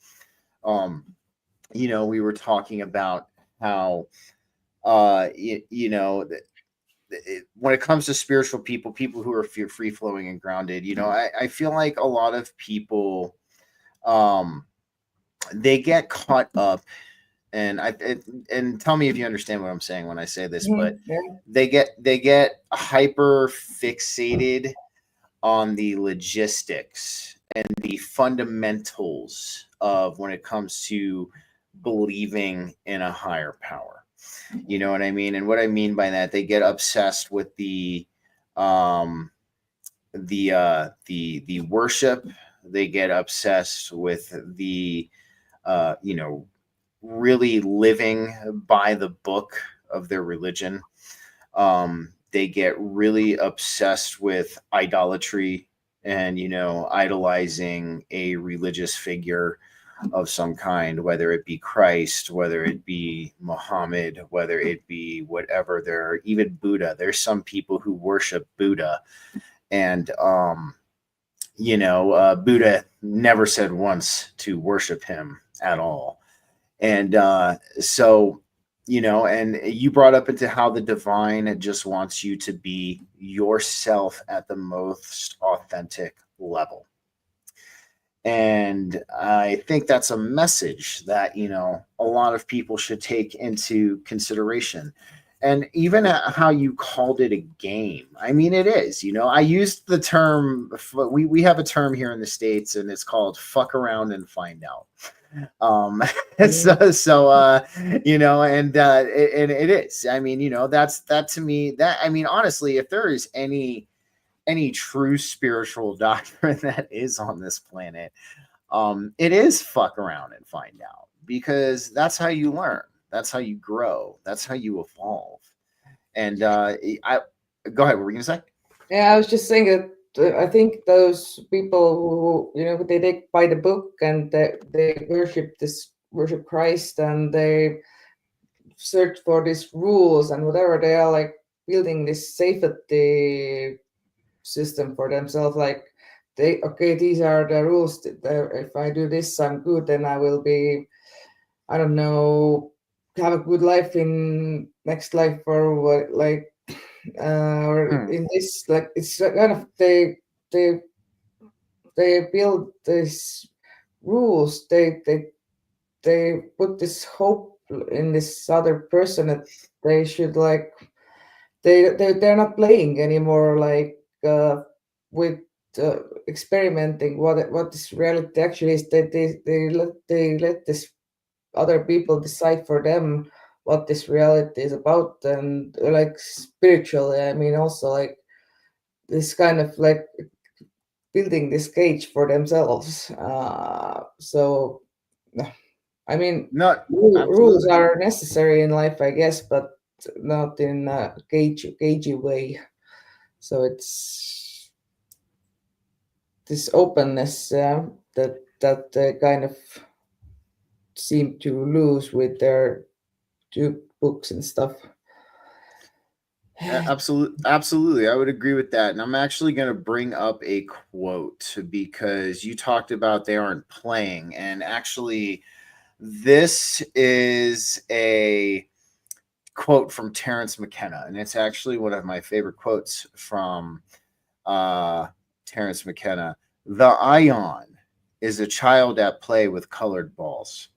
We were talking about how you know, when it comes to spiritual people, people who are free flowing and grounded, you know, I feel like a lot of people, um, they get caught up, and and tell me if you understand what I'm saying when I say this, but Yeah. they get hyper fixated on the logistics and the fundamentals of when it comes to believing in a higher power. You know what I mean? And what I mean by that, they get obsessed with um the worship. They get obsessed with the you know, really living by the book of their religion. They get really obsessed with idolatry and, you know, idolizing a religious figure of some kind, whether it be Christ, whether it be Muhammad, whether it be whatever. There are even Buddha. There's some people who worship Buddha, and you know, Buddha never said once to worship him at all. And so, you know, and you brought up into how the divine just wants you to be yourself at the most authentic level. And I think that's a message that, you know, a lot of people should take into consideration. And even how you called it a game. I mean, it is, you know, I used the term, we have a term here in the States, and it's called fuck around and find out. Um, you know, and it is, I mean, you know, that to me, that, I mean, honestly, if there is any true spiritual doctrine that is on this planet, it is fuck around and find out, because that's how you learn, that's how you grow, that's how you evolve. And I go ahead, what were you gonna say? Yeah, I was just saying that I think those people who, you know, they take by the book and they worship Christ, and they search for these rules and whatever, they are like building this safety system for themselves. Like they, okay, these are the rules. If I do this, I'm good. Then I will be, I don't know, have a good life in next life, or what, like, or Hmm. in this, like, it's kind of they they build these rules. They put this hope in this other person that they should, like, they're not playing anymore, like, with experimenting what this reality actually is. That they let this other people decide for them what this reality is about. And like spiritually, I mean, also like this kind of like building this cage for themselves. So I mean, No, rules absolutely. are necessary in life, I guess, but not in a cagey way. So it's this openness that kind of seem to lose with their two books and stuff. Absolutely, I would agree with that. And I'm actually going to bring up a quote, because you talked about they aren't playing, and actually, this is a quote from Terence McKenna, and it's actually one of my favorite quotes from uh, Terence McKenna. The ion is a child at play with colored balls.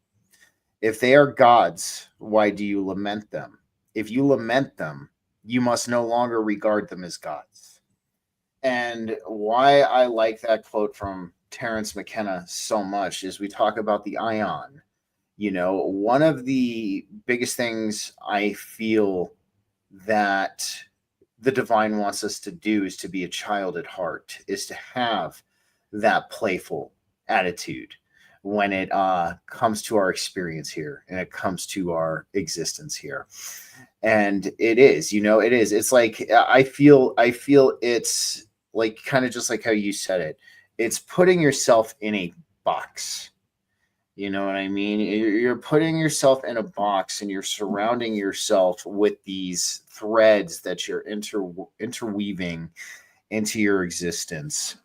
If they are gods, why do you lament them? If you lament them, you must no longer regard them as gods. And why I like that quote from Terence McKenna so much is we talk about the ion. You know, one of the biggest things I feel that the divine wants us to do is to be a child at heart, is to have that playful attitude when it comes to our experience here and it comes to our existence here. And it is, you know, it is, it's like I feel it's like kind of just like how you said it, it's putting yourself in a box. You know what I mean? You're putting yourself in a box, and you're surrounding yourself with these threads that you're interweaving into your existence.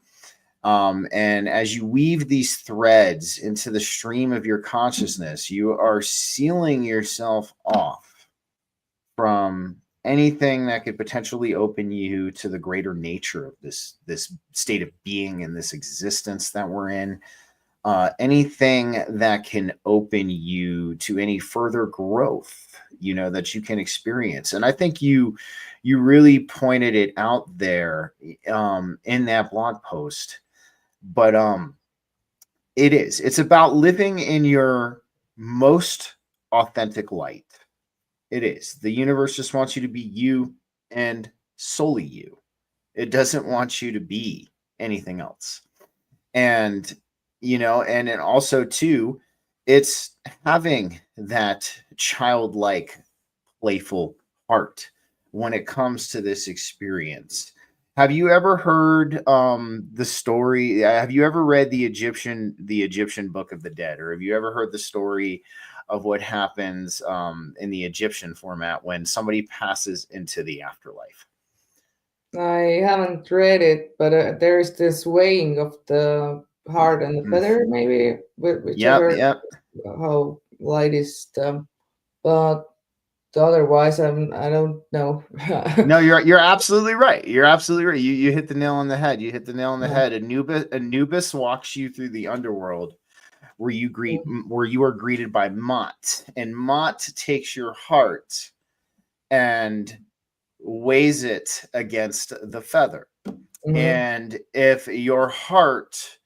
And as you weave these threads into the stream of your consciousness, you are sealing yourself off from anything that could potentially open you to the greater nature of this state of being and this existence that we're in. Anything that can open you to any further growth, that you can experience. And I think you really pointed it out there in that blog post. But it's about living in your most authentic light. It is. The universe just wants you to be you and solely you. It doesn't want you to be anything else. And and then also too, it's having that childlike, playful heart when it comes to this experience. Have you ever heard the story? Have you ever read the Egyptian Book of the Dead, or have you ever heard the story of what happens in the Egyptian format when somebody passes into the afterlife? I haven't read it, but there is this weighing of the heart and the feather, maybe whichever Yep. how light is the. But otherwise, I don't know. No, you're absolutely right. You're absolutely right. You hit the nail on the head. You hit the nail on the head. Anubis walks you through the underworld where you are greeted by Mot, and Mot takes your heart and weighs it against the feather. Mhm. And if your heart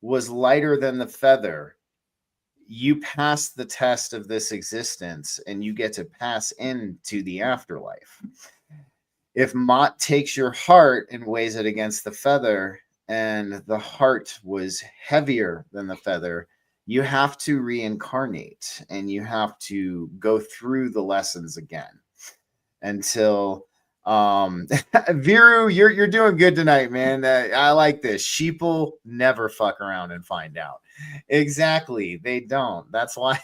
was lighter than the feather, you pass the test of this existence and you get to pass into the afterlife. If Mott takes your heart and weighs it against the feather, and the heart was heavier than the feather, you have to reincarnate and you have to go through the lessons again until Viru, you're doing good tonight, man. I like this. Sheeple never fuck around and find out. Exactly, they don't. That's why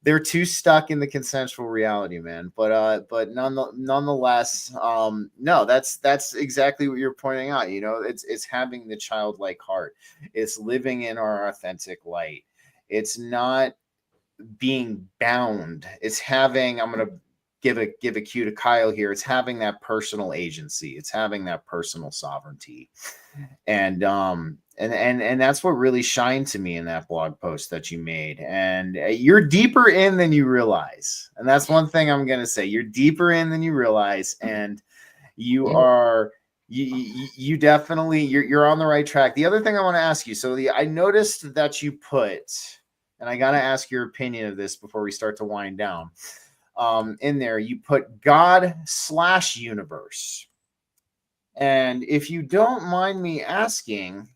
they're too stuck in the consensual reality, man. But nonetheless, no, that's exactly what you're pointing out. It's having the childlike heart. It's living in our authentic light. It's not being bound. It's having. I'm gonna give a cue to Kyle here. It's having that personal agency. It's having that personal sovereignty, and that's what really shined to me in that blog post that you made. And you're deeper in than you realize, and that's one thing I'm gonna say. You're deeper in than you realize, and you are. You definitely you're on the right track. The other thing I want to ask you. So I noticed that you put, and I got to ask your opinion of this before we start to wind down. In there, you put God/universe. And if you don't mind me asking,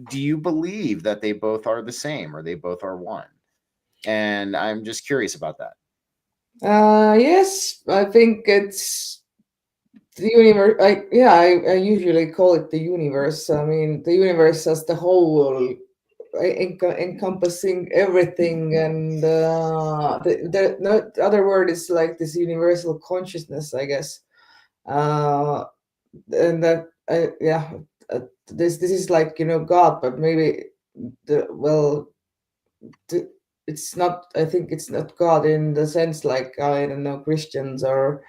do you believe that they both are the same or they both are one? And I'm just curious about that. Yes, I think it's the universe. I usually call it the universe. I mean, the universe as the whole, encompassing everything, and the other word is like this universal consciousness, I guess. And that, this is like God, but maybe it's not. I think it's not God in the sense like, I don't know, Christians or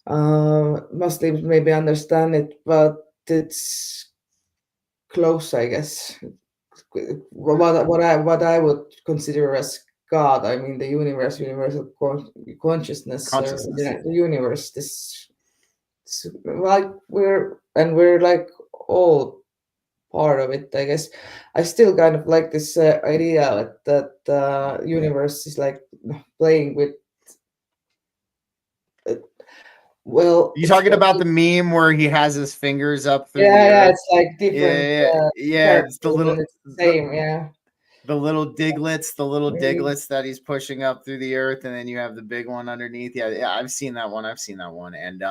Muslims maybe understand it, but it's close, I guess. What I would consider as God, I mean the universe, universal consciousness, the universe. This like we're like all part of it, I guess. I still kind of like this idea that universe is like playing with. Well, You talking about the meme where he has his fingers up through the yeah, earth? it's like different It's the characters, little and it's the same, yeah. the little diglets that he's pushing up through the earth, and then you have the big one underneath. Yeah, I've seen that one. And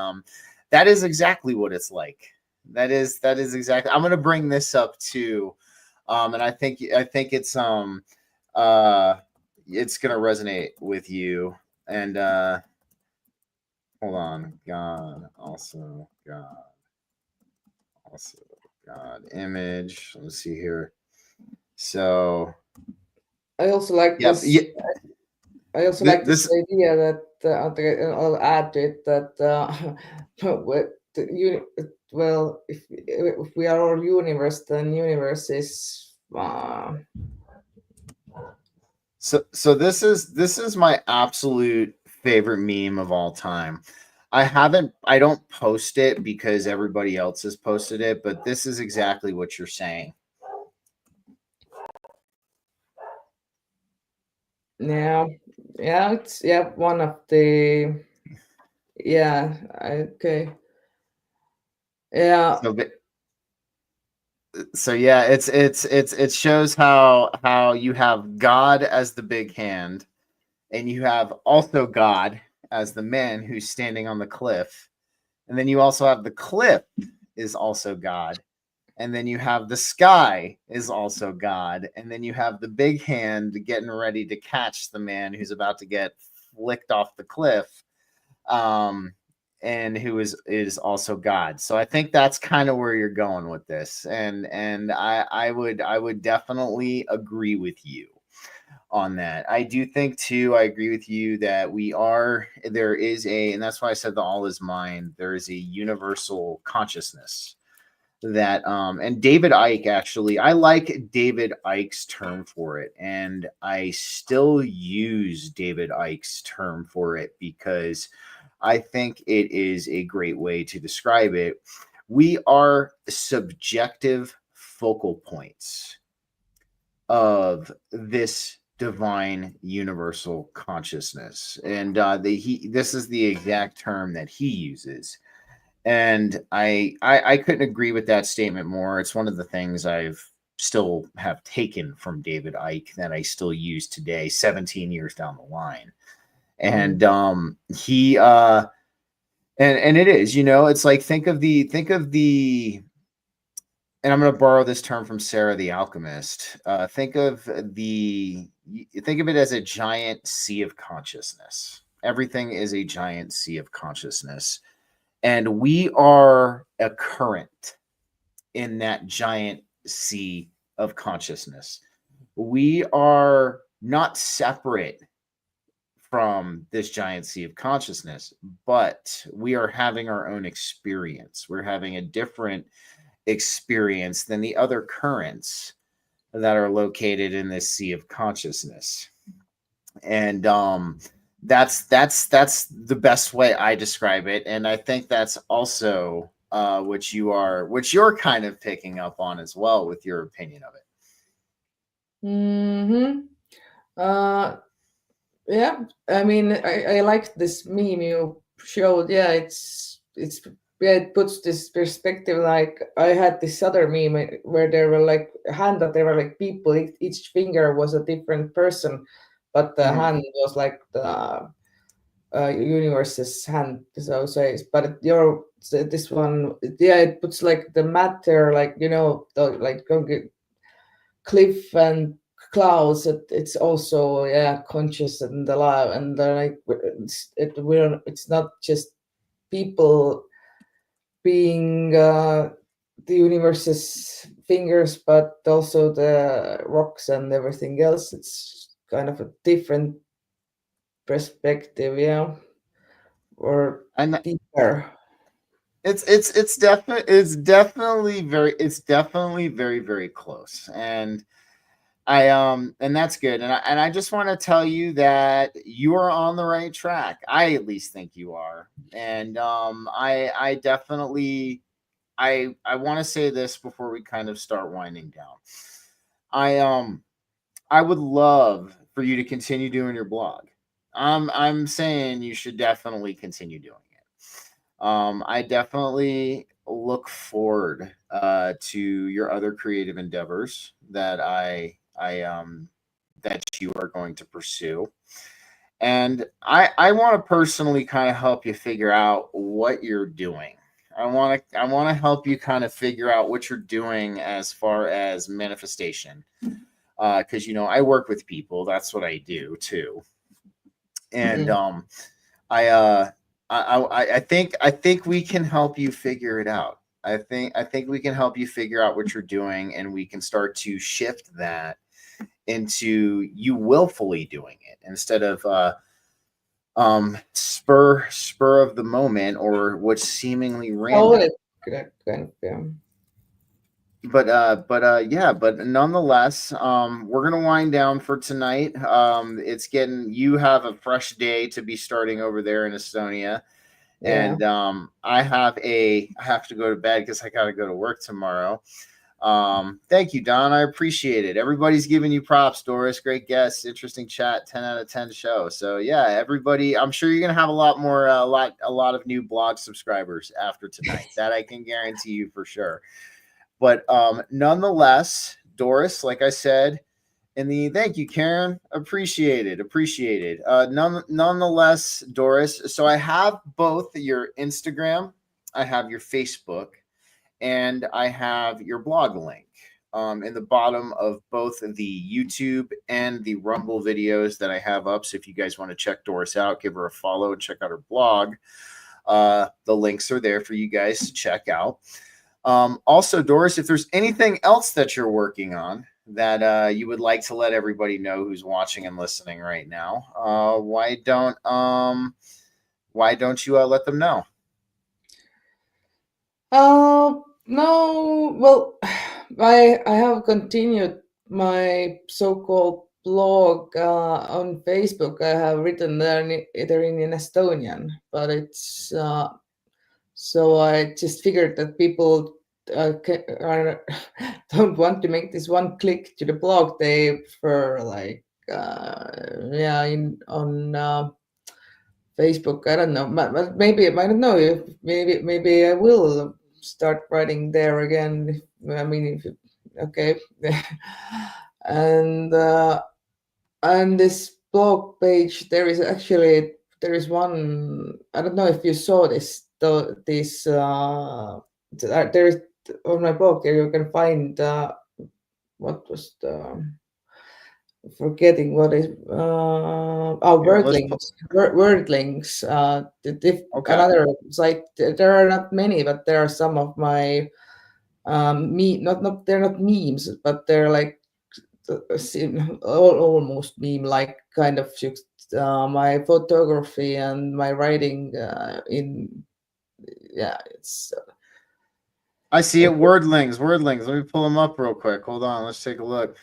that is exactly what it's like. That is exactly. I'm gonna bring this up too, and I think it's gonna resonate with you. And hold on, God, also God image. Let's see here. So I also like this. I also like this This idea that I'll add to it that well, if we are all universe, then universe is so this is my absolute favorite meme of all time. I don't post it because everybody else has posted it, but this is exactly what you're saying. yeah, it's one of the okay. Yeah. So so yeah, it shows how you have God as the big hand, and you have also God as the man who's standing on the cliff, and then you also have the cliff is also God, and then you have the sky is also God, and then you have the big hand getting ready to catch the man who's about to get flicked off the cliff, um, and who is also God. So I think that's kind of where you're going with this, and I would definitely agree with you on that. I do think too, I agree with you that there is and that's why I said the all is mind. There is a universal consciousness that and David Icke, actually, I like David Icke's term for it, and I still use David Icke's term for it because I think it is a great way to describe it. We are subjective focal points of this divine universal consciousness, and this is the exact term that he uses, and I couldn't agree with that statement more. It's one of the things I've still have taken from David Icke that I still use today, 17 years down the line. And he and it is, it's like think of the and I'm going to borrow this term from Sarah the Alchemist. Think of it as a giant sea of consciousness. Everything is a giant sea of consciousness, and we are a current in that giant sea of consciousness. We are not separate from this giant sea of consciousness, but we are having our own experience. We're having a different experience than the other currents that are located in this sea of consciousness. And that's the best way I describe it, and I think that's also what you're kind of picking up on as well with your opinion of it. Yeah, I mean, I like this meme you showed. Yeah, it puts this perspective. Like I had this other meme where there were like a hand that there were like people. Each finger was a different person, but the hand was like the universe's hand. So says, but this one, yeah, it puts like the matter, like the like cliff and clouds. It's also conscious and alive, and like it's not just people being the universe's fingers, but also the rocks and everything else. It's kind of a different perspective, or And deeper. it's definitely very, very close. And and that's good. And I just want to tell you that you are on the right track. I at least think you are. And I definitely I want to say this before we kind of start winding down. I would love for you to continue doing your blog. I'm saying you should definitely continue doing it. I definitely look forward to your other creative endeavors that you are going to pursue. And I want to personally kind of help you figure out what you're doing. I want to help you kind of figure out what you're doing as far as manifestation. Because I work with people. That's what I do too. And I think we can help you figure it out. I think we can help you figure out what you're doing, and we can start to shift that into you willfully doing it instead of spur of the moment or what's seemingly Oh, random. it's kind of, yeah. But nonetheless, we're gonna wind down for tonight. It's getting, you have a fresh day to be starting over there in Estonia. Yeah. And I have to go to bed because I gotta go to work tomorrow. Thank you, Don. I appreciate it. Everybody's giving you props, Doris. Great guest, interesting chat, 10 out of 10 show. So yeah, everybody, I'm sure you're gonna have a lot more, a lot of new blog subscribers after tonight. That I can guarantee you for sure. But nonetheless, Doris, like I said, thank you, Karen. Appreciated. Nonetheless, Doris. So I have both your Instagram, I have your Facebook, and I have your blog link in the bottom of both the YouTube and the Rumble videos that I have up. So if you guys want to check Doris out, give her a follow and check out her blog. The links are there for you guys to check out. Also, Doris, if there's anything else that you're working on that you would like to let everybody know who's watching and listening right now, why don't you let them know? No, well, I have continued my so-called blog on Facebook. I have written there in Estonian, but it's so I just figured that people don't want to make this one click to the blog. They prefer like on Facebook. I don't know, but maybe I don't know if maybe I will start writing there again. I mean, okay, and this blog page there is one. I don't know if you saw this. Though this there is on my blog there you can find what was the forgetting what is word links. Word links. Okay. Another site. There are not many, but there are some of my not they're not memes, but they're like almost meme like kind of my photography and my writing it's I see it. Wordlings. Let me pull them up real quick. Hold on, let's take a look.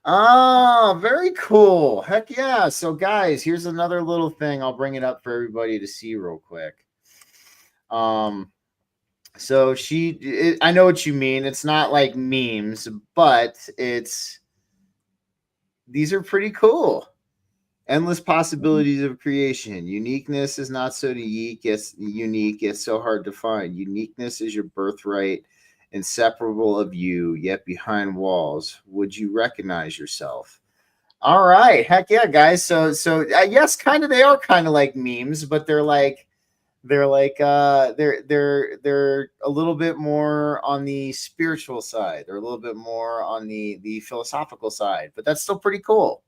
Oh, very cool. Heck yeah. So guys, here's another little thing. I'll bring it up for everybody to see real quick. So I know what you mean. It's not like memes, but these are pretty cool. Endless possibilities of creation. Uniqueness is not so unique. It's unique. It's so hard to find. Uniqueness is your birthright, inseparable of you, yet behind walls. Would you recognize yourself? All right. Heck yeah, guys. So yes, kind of, they are kind of like memes, but they're a little bit more on the spiritual side. They're a little bit more on the philosophical side, but that's still pretty cool.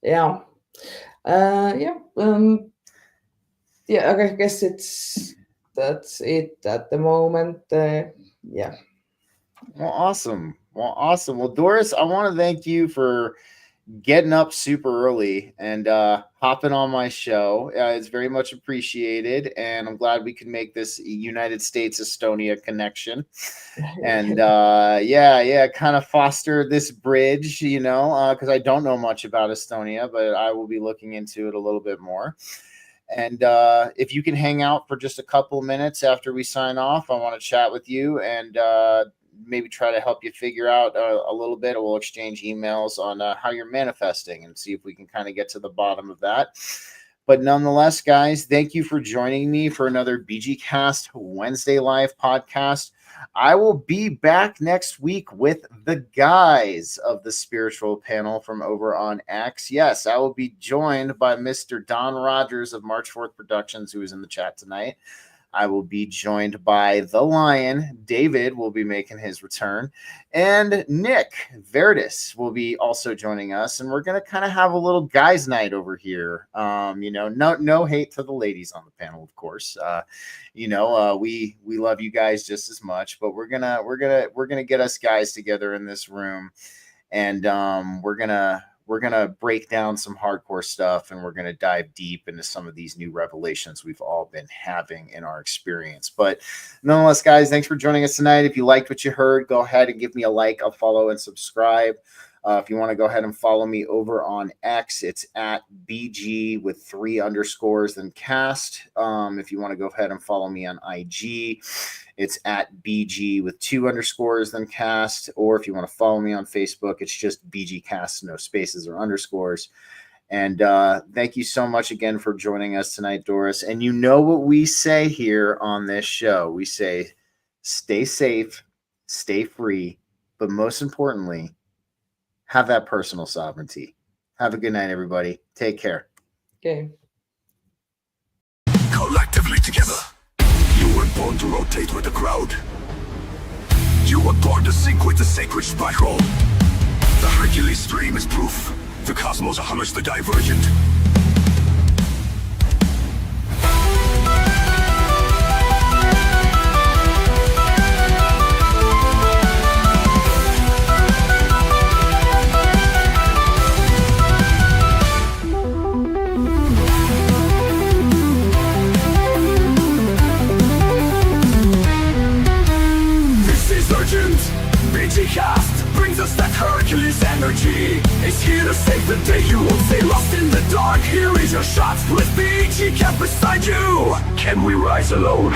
Yeah. I guess that's it at the moment. Yeah. Well, awesome. Well, Doris, I want to thank you for getting up super early and hopping on my show. It's very much appreciated, and I'm glad we could make this United States Estonia connection. And kind of foster this bridge, because I don't know much about Estonia, but I will be looking into it a little bit more. And if you can hang out for just a couple of minutes after we sign off, I want to chat with you and maybe try to help you figure out a little bit. We'll exchange emails on how you're manifesting and see if we can kind of get to the bottom of that. But nonetheless, guys, thank you for joining me for another BG Cast Wednesday Live podcast. I will be back next week with the guys of the spiritual panel from over on X. Yes, I will be joined by Mr. Don Rogers of March 4th Productions, who is in the chat tonight. I will be joined by the Lion. David will be making his return. And Nick Verdis will be also joining us. And we're going to kind of have a little guys' night over here. No hate to the ladies on the panel, of course. We love you guys just as much, but we're gonna get us guys together in this room, and we're gonna break down some hardcore stuff, and we're gonna dive deep into some of these new revelations we've all been having in our experience. But nonetheless, guys, thanks for joining us tonight. If you liked what you heard, go ahead and give me a like, a follow, and subscribe. If you want to go ahead and follow me over on X, it's at BG with 3 underscores then cast. If you want to go ahead and follow me on IG, it's at BG with 2 underscores then cast. Or if you want to follow me on Facebook, it's just BG cast, no spaces or underscores. And thank you so much again for joining us tonight, Doris. And you know what we say here on this show. We say, stay safe, stay free, but most importantly, have that personal sovereignty. Have a good night, everybody. Take care. Okay. Collectively together, you were born to rotate with the crowd. You were born to sync with the sacred spiral. The Hercules stream is proof. The cosmos hummus the divergent. BG-Cast brings us that Hercules energy. It's here to save the day. You won't stay lost in the dark. Here is your shot with BG kept beside you. Can we rise alone?